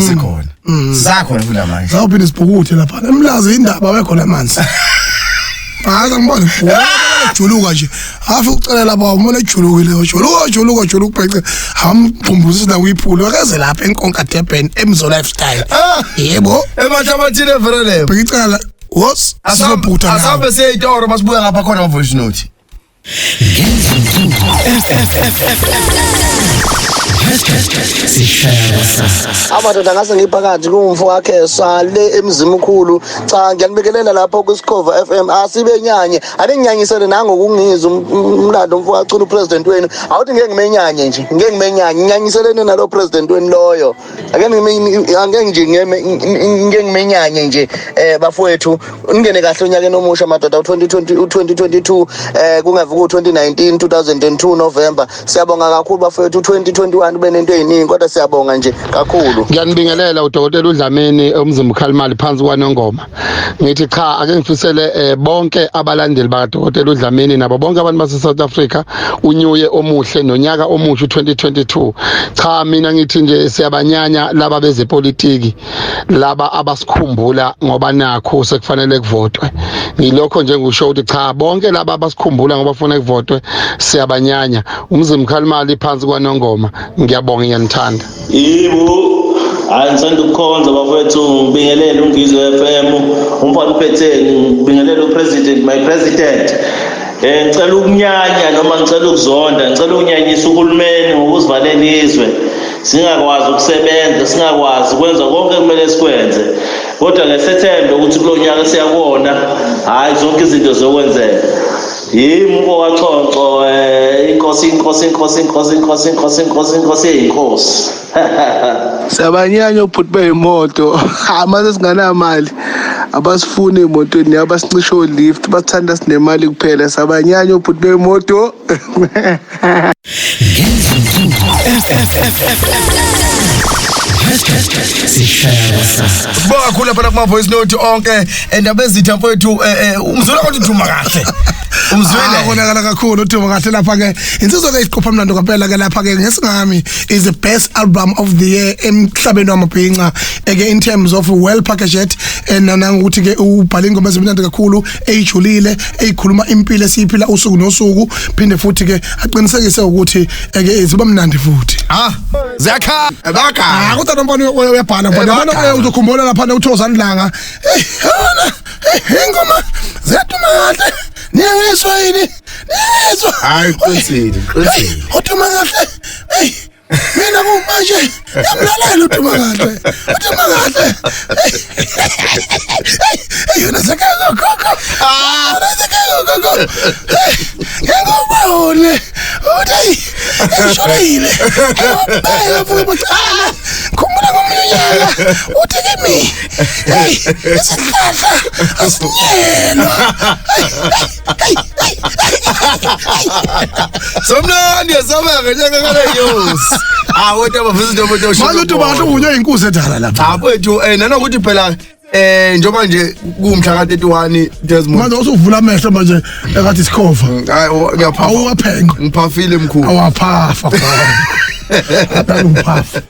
sikhona sisakhona kula manje zawuphinde sibhukuthe lapha emlazi indaba wekhona amanzi hayi ngibona juluka nje afu ucela lapha umona ejulukile juluka ubhece hamphumbuza na uyiphula akaze lapha enkonka Durban Mzo lifestyle yebo emathamathile vele leyo bhicala wos asibhutha asabe seyitoro masibuya ngapha khona voice note Amadoda ngase ngiphakathi kumfo wakhe sale emzimkhulu cha ngiyanibekelela lapho kuSikhova FM asibe nyanye ake nginyanyisele nangokungiza umlando umfo wacula upresident wenu awuthi ngeke ngimenyanye nje ngeke ngimenyanye nginyanyiselene nalo president wenu loyo ake ngeke ngimenyanye nje bafowethu ungene kahle unyakeni omusha madoda u2022 kungavuka u2019 2002 November siyabonga kakhulu bafowethu 2021 benento eziningi kodwa siyabonga nje kakhulu ngiyanibingelela udokotela uDlamini umzimba ukhalimali phansi kwaNongoma ngithi cha ake ngifisele bonke abalandeli bakadokotela uDlamini nabo bonke abantu base South Africa unyuye omuhle nonyaka omusha u2022 cha mina ngithi nje siyabanyanya laba bezepolitiki laba abasikhumbula ngoba nakho sekufanele kuvotwe ngilokho nje ngisho ukuthi cha bonke laba abasikhumbula ngoba bafuna kuvotwe siyabanyanya umzimba ukhalimali phansi kwaNongoma ngiyabonga ngiyanithanda yebo ayisanda ukukhonza bafethu ngibingelele uNgizwe FM umfana uphetheni ngibingelele upresident my president ngicela ukunyanya noma ngicela ukuzonda ngicela ukunyanyisa uhulumeni ngokuzivalela izwe singakwazi ukusebenza singakwazi ukwenza konke kumele sikwenze kodwa ngesethembe ukuthi kulonyaka siyakona hayi zonke izinto zokwenzeka yimbo wachonco inkosi eyinkosi sabanyanya ubhuti beyimoto mase singanamali abasifuna emotweni abasicisho lift bathanda sinemali kuphela sabanyanya ubhuti beyimoto Sibonga kakhulu lapha kuma voice note onke endaba ezitha mfowethu umzula kodwa uthuma kahle umzwele akubonakala kakhulu uthuma kahle lapha ke insizwa ke isiqopha mlando kaphela ke lapha ke ngesingami is the best album of the year emhlabeni wamabhinqa ke in terms of well packaged nangokuthi ke ubhala ingoma ezimnandi kakhulu ejulile eyikhuluma impilo esiphila usuku nosuku phinde futhi ke aqinisekise ukuthi ke iziba mnandi futhi zakha bakha kodwa nombona uyabhala bona uzokhumbula lapha uThozandlanga ingoma ziyaduma kahle niyangizwa yini niyangizwa hayi qinisile uthuma kahle mina kumanje ngiyamlalela uthuma kahle yona zakela gogo zakela gogo ngiyabona uthi ngishorile bayavuka bacala khumula ngomnyaka uthi kimi isihlahla asinyelo somnandi yasabeka njengakale yos wethu abafisa into obotosho manje uthi basho uvunywe inkuzi edala lapha wethu nanokuthi phela njengoba nje kumhla ka31 Desmond manje usuvula amehlo manje ekathi Sikhova ngiyaphafa awaphenga ngiphafile mkhulu awaphafa uphafa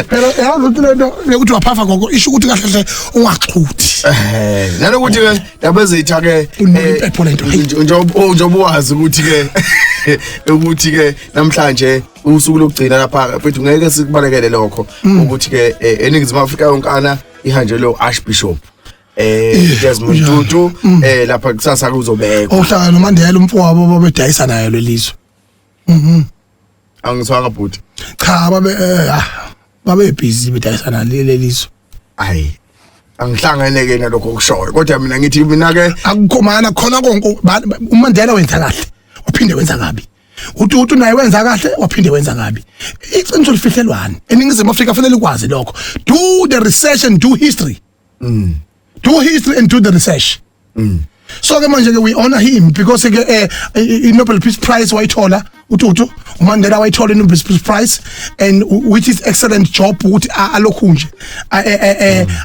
phela yazi ukuthi lento ukuthi waphafa gogo isho ukuthi kahle hle ungaxhuthi nanokuthi ke yabezitha ke njengoba wazi ukuthi ke namhlanje usuku lokugcina lapha mfethu ngeke sikubalekele lokho ukuthi ke eNingizimu Afrika yonkana ihanjelo Archbishop Desmond Tutu lapha kusasa kuzobekwa ohlala noMandela umfowabo babedayisa nayo lelizwe angizwanga bhuti cha babe babe busy bedayisana lelizo hayi angihlanganeke nalokho kushoyo kodwa mina ngithi mina ke akukhomana khona konke uMandela wenza kahle waphinde wenza kabi uTutu naye wenza kahle waphinde wenza kabi iqiniso lifihlelwana eningizimu Afrika kufanele ikwazi lokho do the research and do history do history and do the research so ke manje ke we honor him because ke Nobel Peace Prize wayithola uTutu uMandela wayithola iNobel Peace Prize and which is excellent job ukuthi alokhu nje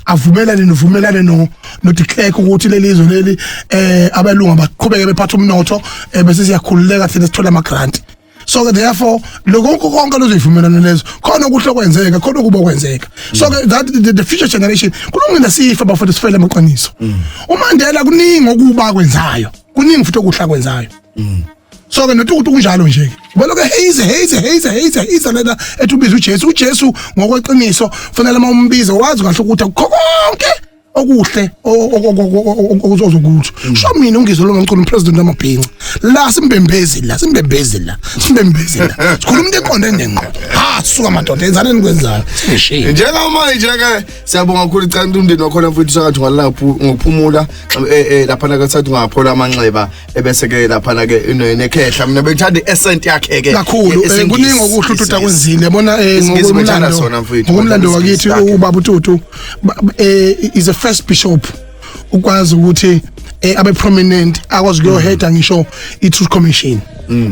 avumelane no declare ukuthi lelizwe leli abelungu baqhubeke bephatha umnotho bese siyakhululeka thina sithola ama grant so therefore lokho konke lozivumelana lezo khona ukuhle kwenzeka khona kuba kwenzeka so that the future generation kulungile sifa bafuna sifele amaqiniso uMandela kuningi okuba kwenzayo kuningi futhi okuhla kwenzayo so ke noTutu kunjalo nje ubona ke haze lena ethubiza uJesu ngokweqiniso fanele mawumbize wazi kahle ukuthi konke okuhle okuzokuthi sho mina ungizwe lo ngicela upresident amabhinqa la simbembezela sikhuluma into eqonde nenqo suka madoda enzaneni kwenzayo singishiye njengamanje ke siyabonga kakhulu icala umndeni wakhona mfowethu sakathi ungalapha ngokuphumula lapha na kathathu ngaphola amanxeba ebese ke lapha na ke nekhehla mina bengithanda iessence yakhe ke kakhulu kuningi okuhle uTutu akwenzile yabona ngokumlando wakithi ubaba uTutu is a first bishop ukwazi ukuthi abe prominent akwazi ukuyohead ngisho i-Truth Commission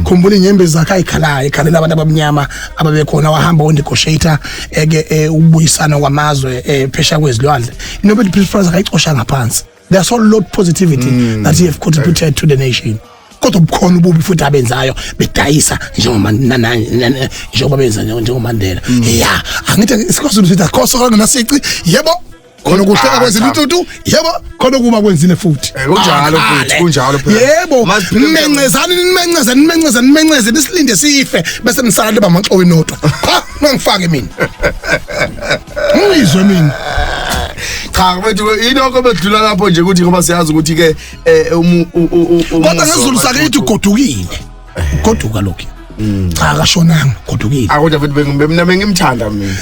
khumbula inyembe zakhe ayikhalela abantu abamnyama ababekhona wahamba negotiator ubuyisana kwamazwe phesha kwezilwandle Nobel Peace Prize akayicosha ngaphansi there's a lot positivity that he have contributed to the nation kodwa ubukhona ububi futhi abenzayo bedayisa njengoba benza njengoMandela yeah angithi sikwazi ukuthi akhoso nginasici yebo khona kuhleka kwenzile uTutu yebo khona kuba kwenzile futhi kunjalo phela yebo nimencezani isilinde sife bese nisala leba maxowe noto ngangifake mina uyizwe mina cha mfethu inoko bedlula lapho nje ukuthi ngoba siyazi ukuthi ke kodwa ngezulu sakithi ugodukile goduka lokho cha kashonanga godukile akodwa futhi mina bengimthanda mina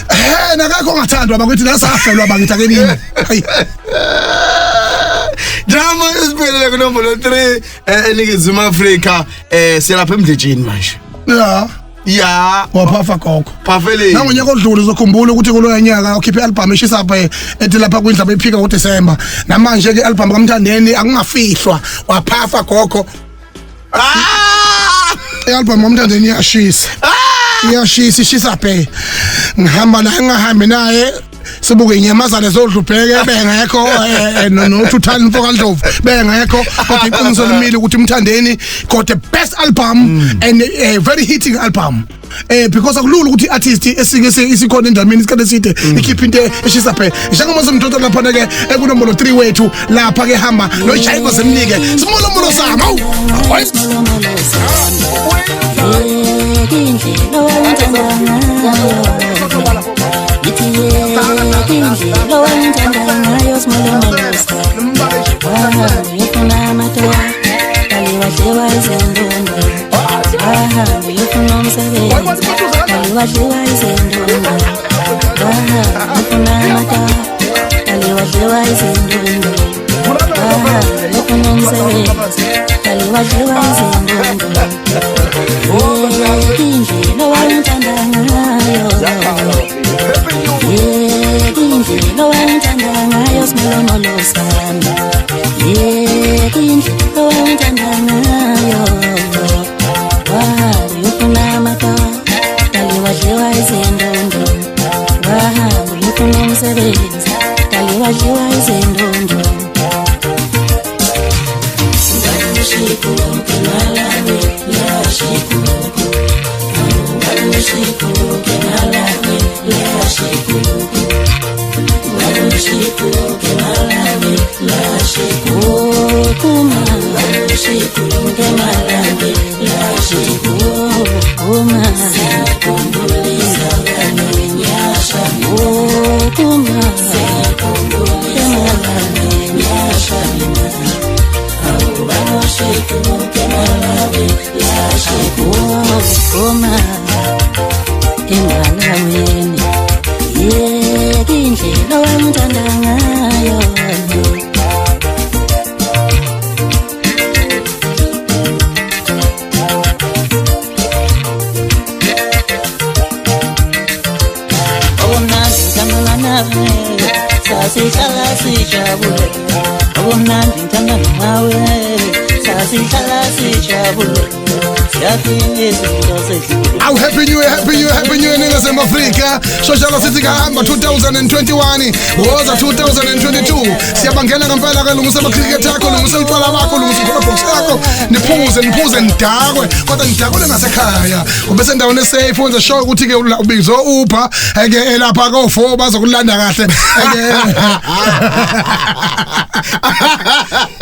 nakakho ongathandwa bakithi la safelwa bakithi akelini hayi drama isiphelele kunombolo 3 eNingizimu Afrika siyalapha emdlejini manje ya waphafa gogo phafele nangonyaka odlule uzokhumbula ukuthi kulo nyaka ukhiphe album eshisa pha ethi lapha kwindaba ephika ngoDisemba namanje ke album kaMthandeni akungafihlwa waphafa gogo album kaMthandeni iyashisa ishisa phe ngihamba la ngahambi naye sibuke inyamazane zodlubheke bengekho noThuthani Mfokandlovu bengekho kodwa iqiniso limile ukuthi uMthandeni got the best album and a very hitting album because akulula ukuthi artist esike isikhona endamini isikade side ikhipha into eshisa phe njengoba somdodana lapha ke ekunombolo 3 wethu lapha ke hamba lo Jaiko semnike simolomulo sama sijabule Abunandi ntanga nawe Sasihlala sijabule Aw happy new year ningasema Afrika Social City kahamba 2021 woza 2022 siyabangena ngempela ke lungusa ama cricket yakho lungusa utwala bakho lungusa khona box yakho niphuze ndakwe kodwa ndakwe ngasekhaya ubese endaweni safe wenza sure ukuthi ke ubizo upha eke lapha ko 4 bazokulanda kahle eke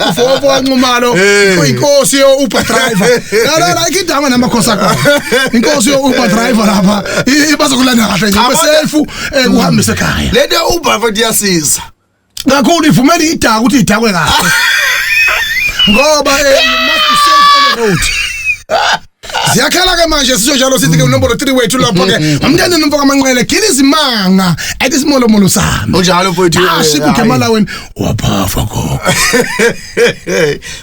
ufo nqumalo uyinkosi yo Uber driver la ikidama namakhosi akho inkosi yo Uber driver lapha ibazokulanda kahle nje besafe uhambise ekhaya le nto Uber futhi iyasiza kakhulu ivumela idaka ukuthi idakwe kahle ngoba you must be safe on the road Ziyakhala ke manje sisonjalo sithi ke unombolo 3 wethu lapha ke umntana nomfoka amanqele gila izimanga ethi simolomolo sami unjalo mfowethu sikuke malaweni waphafa gogo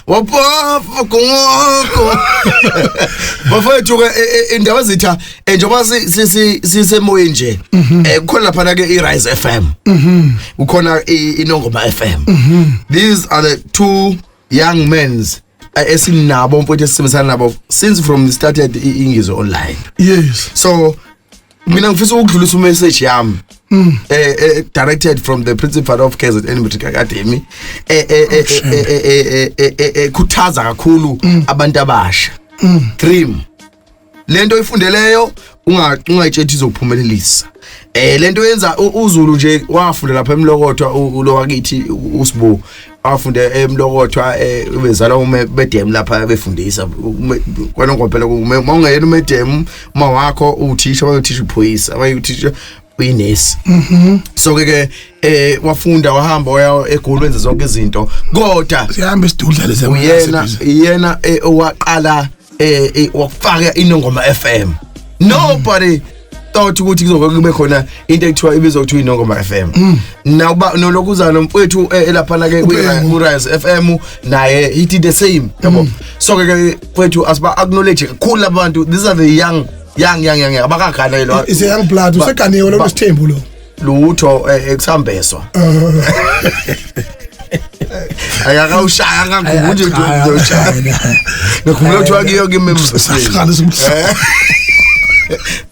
waphafa gogo bafowethu ke indaba zitha njengoba sisemoyeni nje kukhona lapha ke iRise FM kukhona iNongoma FM these are the two young men's esinabo mfowethu esisebenzisana nabo since from started Ngizwe online. Yes. So mina ngifisa ukudlulisa message yami directed from the principal of KZN Matric Academy khuthaza kakhulu abantu abasha. Dream lento ifundeleyo ungayitshethi izokuphumelelisa. Lento yenza uZulu nje wafunda lapha eMlokotho lo wakithi uSibu wafunda eMlokotho bezala umedem lapha befundisa kwanonke phela mawungena umedem uma wakho uthisha bayothisha uphoyisa bayothisha uyinesi so ke wafunda wahamba waya eGoli wenza zonke izinto kodwa sihamba isidudla lezi yena owaqala wakufaka iNongoma FM nobody thought ukuthi kuzokube khona into ekuthiwa ibizwa ukuthi iNongoma FM nawuba nolokuzana mfowethu elaphana ke kuRise FM naye he did the same yabo so ke mfowethu asiba acknowledge kakhulu abantu these are the young abakagana lo is a young blood useganiwe lo sithembu lo lutho ekusambeswa ayaka ushaya ngakho nje uzoshaya ngikhumbula ukuthi wakiyo kimemsakhala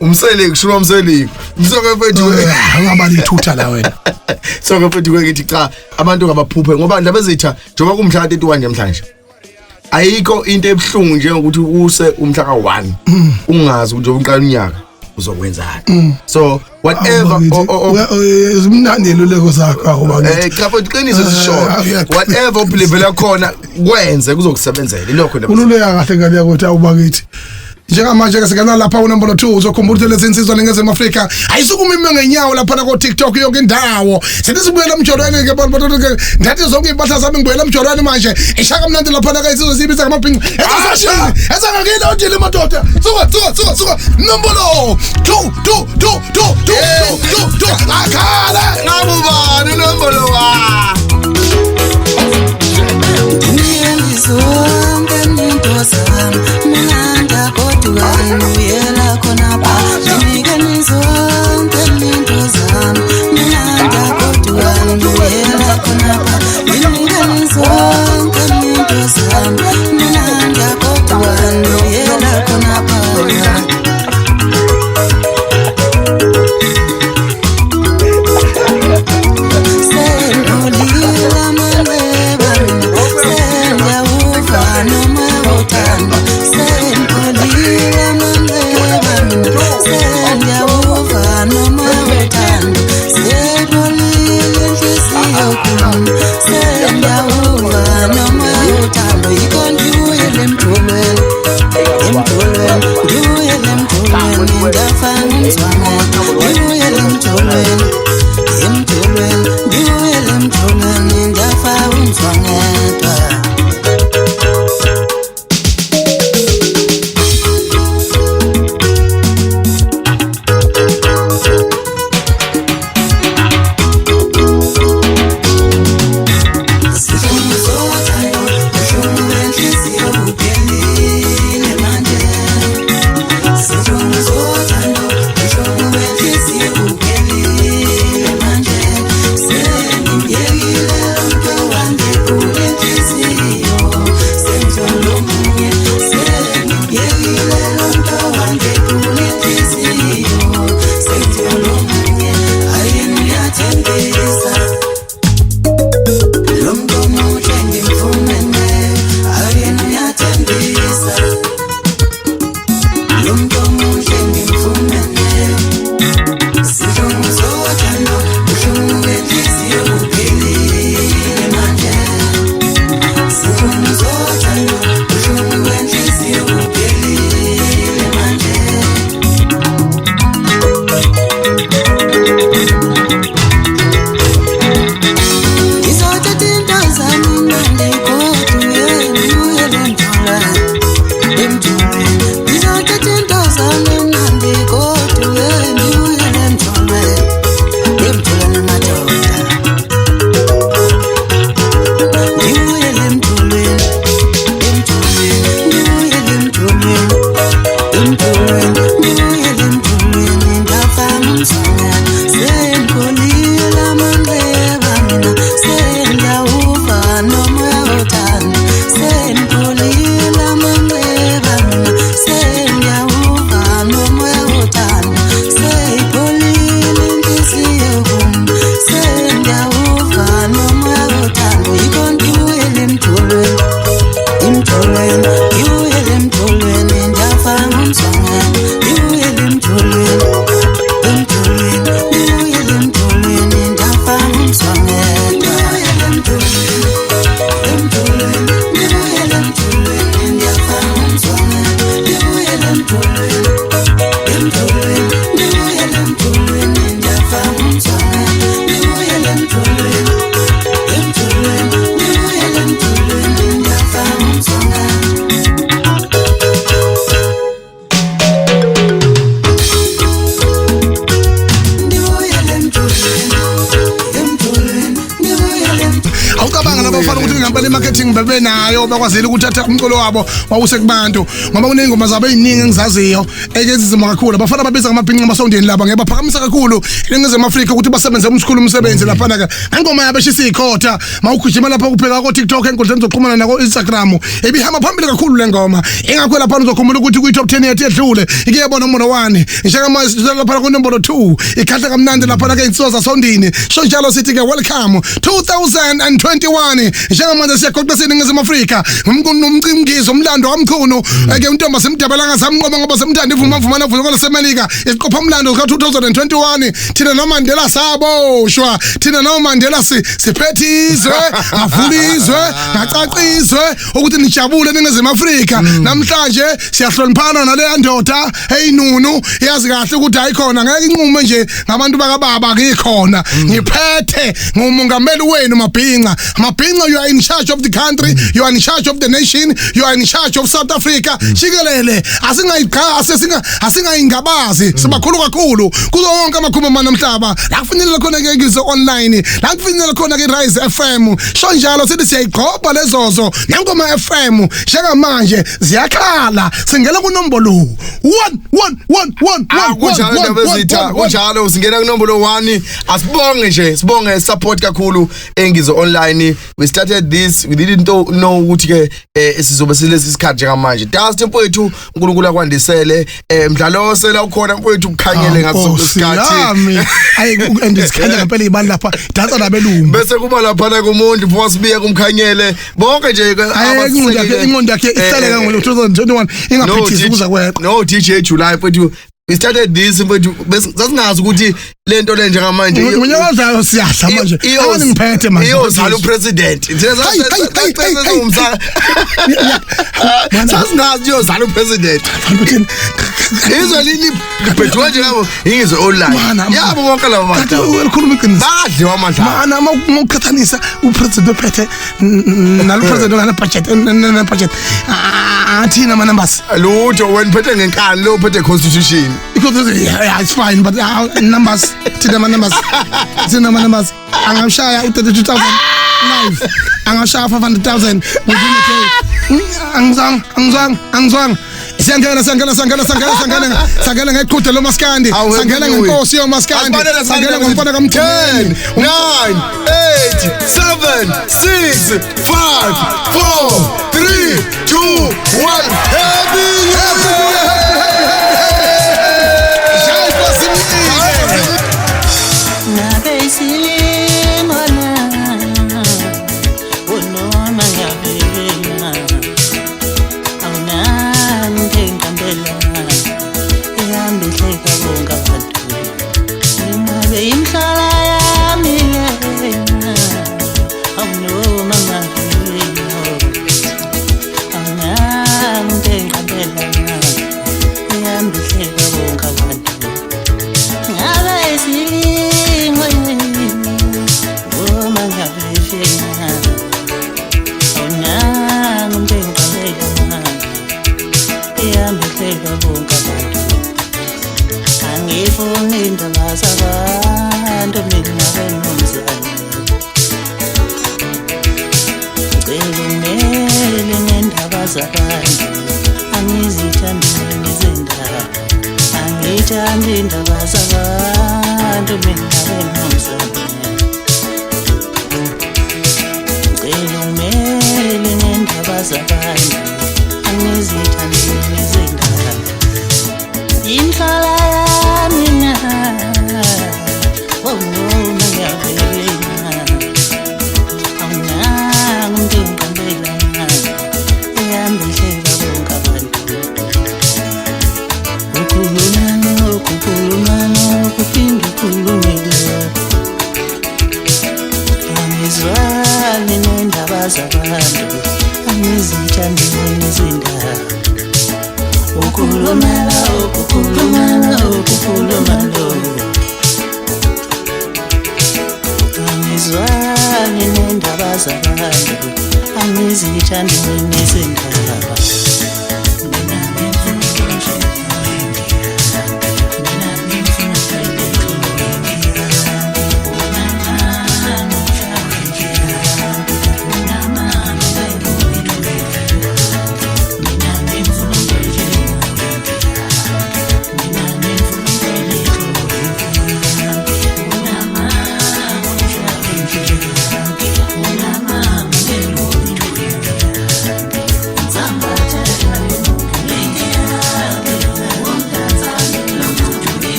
umsele kushuba umsele msoke mfethu ngabali ithutha la wena soke mfethu ngithi cha abantu ngabaphuphe ngoba ndaba ezitha njengoba kumhla ka31 namhlanje ayikho into ebhlungu njengokuthi use umhla ka1 ungazi ukuthi uqala unyaka uzokwenzani so whatever izimnandi luleko zakho akuba cha mfethu qiniso sisho whatever ubelevela khona kwenze kuzokusebenzela lokho ululeka kahle ngale yakuthi awubakithi njengamanje ke sikana lapha unombolo 2 uzokhumbula lezi insizwa ningezema Afrika ayisukuma ngenyawo lapha na ku TikTok yonke indawo sithi sibuyela emjolweni ke abantu ke ngathi zonke impahla zami ngibuyela emjolweni manje ishaka mnandi lapha na ke insizwa zibiza ngamaphinqi ezangakile odile madoda suka nombolo 2 akala ngabubani nombolo wa Ngizonke into zami mina kodwa uyela khona ba nike nizonke into zami mina kodwa uyela khona ba nike nizonke into zami mina kodwa uyela khona ba Say no nomoya wothando sendipholile amanxeba mina sendiyawuva nomoya wothando seyipholile inhliziyo kum sendiyawuva nomoya wothando yikho ndibuyele emtholweni ndibuyele emtholweni ndafa ngomzangane ndibuyele emtholweni ndibuyele emtholweni ndafa ngomzangane ndibuyele emtholweni ndibuyele emtholweni ndafa ngomzangane ndibuyele emtholweni ndibuyele emtholweni ndafa ngomzangane ndibuyele emtholweni ndibuyele emtholweni ndafa ngomzangane. Awucabanga nabafana ukuthi ngempela imarketing bebenayo bakwazile ukuthatha umculo wabo wawuse kubantu ngoba kunengoma zabo eziningi engizaziyo ekezizima kakhulu abafana babiza ngamabhinqa amasondeni laba ngeke baphakamisa kakhulu eNingizimu Afrika ukuthi basebenze umsikhulu umsebenzi lapha na ngengoma yabo eshisa ikhotha mawugijima lapha kupheka ko TikTok enkundleni zokuxhumana nako Instagram ebihamba phambili kakhulu lengoma ingakho lapha uzokhumbula ukuthi kuyi top 10 yethu edlule ikuyebona number 1 njengamanje lapha ku number 2 ikhahla kamnandi lapha na ke insizwa zasondini so njalo sithi ke welcome 2021 njengamanje siyagoqisa eNingizimu Afrika umcimngizo umlando kamkhulu ke untombi simdabelanga samnqoba ngoba simthanda ivuma vuka lasemelika isiqopha umlando ka 2021 thina noMandela saboshwa thina noMandela siphethizwe avulizwe ngacacizwe ukuthi nijabule eNingizimu Afrika namhlanje siyahloniphana nale ndoda eyinunu yazi kahle ukuthi ayikhona ngeke inqume nje ngabantu bakababa ngikhona ngiphethe ngumongameli wenu mabhinqa you are in charge of the country you are in charge of the nation you are in charge of South Africa shikelele asingayingabazi sibakhulu kakhulu kuzo wonke amakhumama namhlaba la kufinyelela khona ke Ngizwe online la kufinyelela khona ke Rise FM so njalo sithi siyayigqobha lezozo nangoma FM njengamanje ziyakhala singena kunombolo 1 kunjalo singena kunombolo 1 asibonge nje sibonge support kakhulu eNgizwe online we started this we didn't know ukuthi ke sizobe silesi sikhathi njengamanje dust mfowethu uNkulunkulu akwandisele mdlalo sela ukhona mfowethu ukukhanyele ngaso isikhathi ayi andizikhanya ngempela ibani lapha dansa nabelungu bese kuba lapha na kumuntu mfowethu sibiye kumkhanyele bonke nje inqondo yakhe ihlale ka ngo-2021 ingaphethisi ukuza kweqo no DJ July mfowethu we started this mfowethu sasingazi ukuthi lento le njengamanje unyakazayo siyahla manje awani ngiphethe manje iyozala upresident sasingazi uyozala upresident izwe lini phethwe nje ngabo Ngizwe online yabo bonke laba bantu ukhuluma iqiniso badliwa amandla mana mawuqhathanisa upresident ophethe nalo president ongana budget athina ama numbers lutho wena phethe ngenkani lo phethe constitution yeah it's fine but numbers thina ama numbers angashaya u32,000 live angashaya 500,000 within a day angizwanga sangena ngeqhude lo Maskandi sangena ngenkosi yo Maskandi sangena ngomfana kaMtheni 9 8 7 6 5 4 3 2 1 Ngicela Angizwani nendaba zabantu angizithandi nezindaba ukhuluma lo angizwani nendaba zabantu angizithandi nezindaba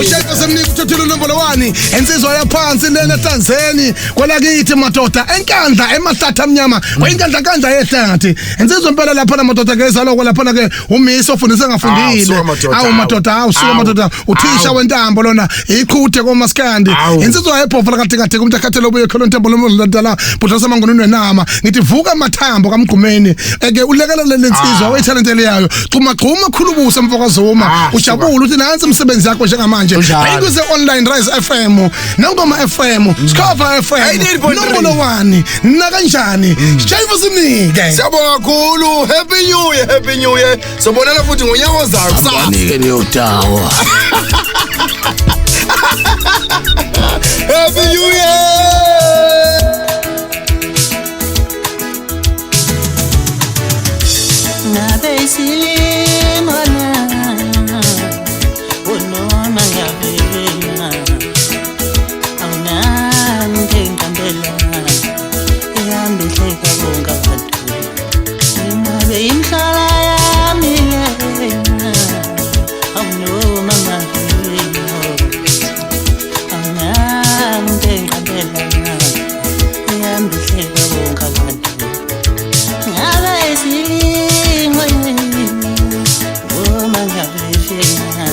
Ushaka semnika uthothile unombolo 1 ensizwa yaphansi lena Tanzania kwalakithi madoda enkandla emasatha amnyama wayinkandla kandla yehlathi ensizwa impela lapha namadoda kezalwa lapha ke umisi ofundise ngafundile awu madoda awusuka madoda uthisha wentambo lona iqhuthe komaskandi ensizwa yebhofa lakade kumuntu akhathele obuye khona intambo lomdala budla samangonweni wenama ngithi vuka amathambo kamgqumeni eke ulekelele lensizwa oyithalentele yayo xuma khulubusa mfokazoma ujabula uthi nansi umsebenzi yakho njengamanje ayikuze online Rise FM Nongoma FM Skova FM Nombolo 1 na kanjani Shayifo sinike siyabonga kakhulu happy new year sobonana futhi ngonyaka ozayo Anike niyotawa happy new year ngabe isilimona unoma ngabela awunande ngambela ihambihleka bonga bantu ngabe imhlala yami yena awunoma ngabela awunande ngambela ihambihleka bonga bantu ngabe isilimona uma ngabela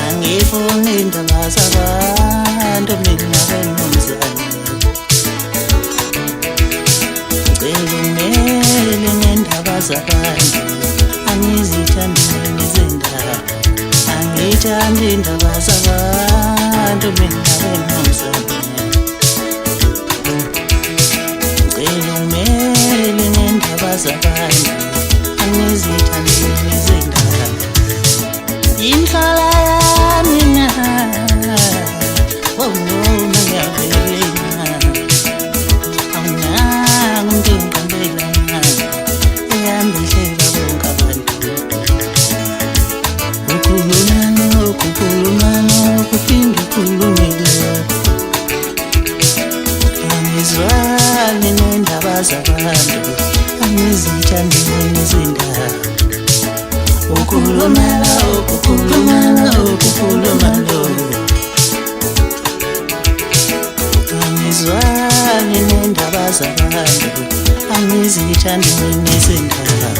angifuni indaba zabantu mina benomzane ngicela umele ngendaba zabantu angizithandi nezindaba angithandi indaba zabantu mina benomzane ngicela umele ngendaba zabantu angizithandi nezindaba inhlala yami na wawunoma ngiyabelana awunangu ngingqambelana ihambihleka bonke abantu ukukhulumana kuphinde ukhulumile angizwani nendaba zabantu angizithandi nezindaba ukukhuluma lo angizwani nendaba zabantu angizithandi nezindaba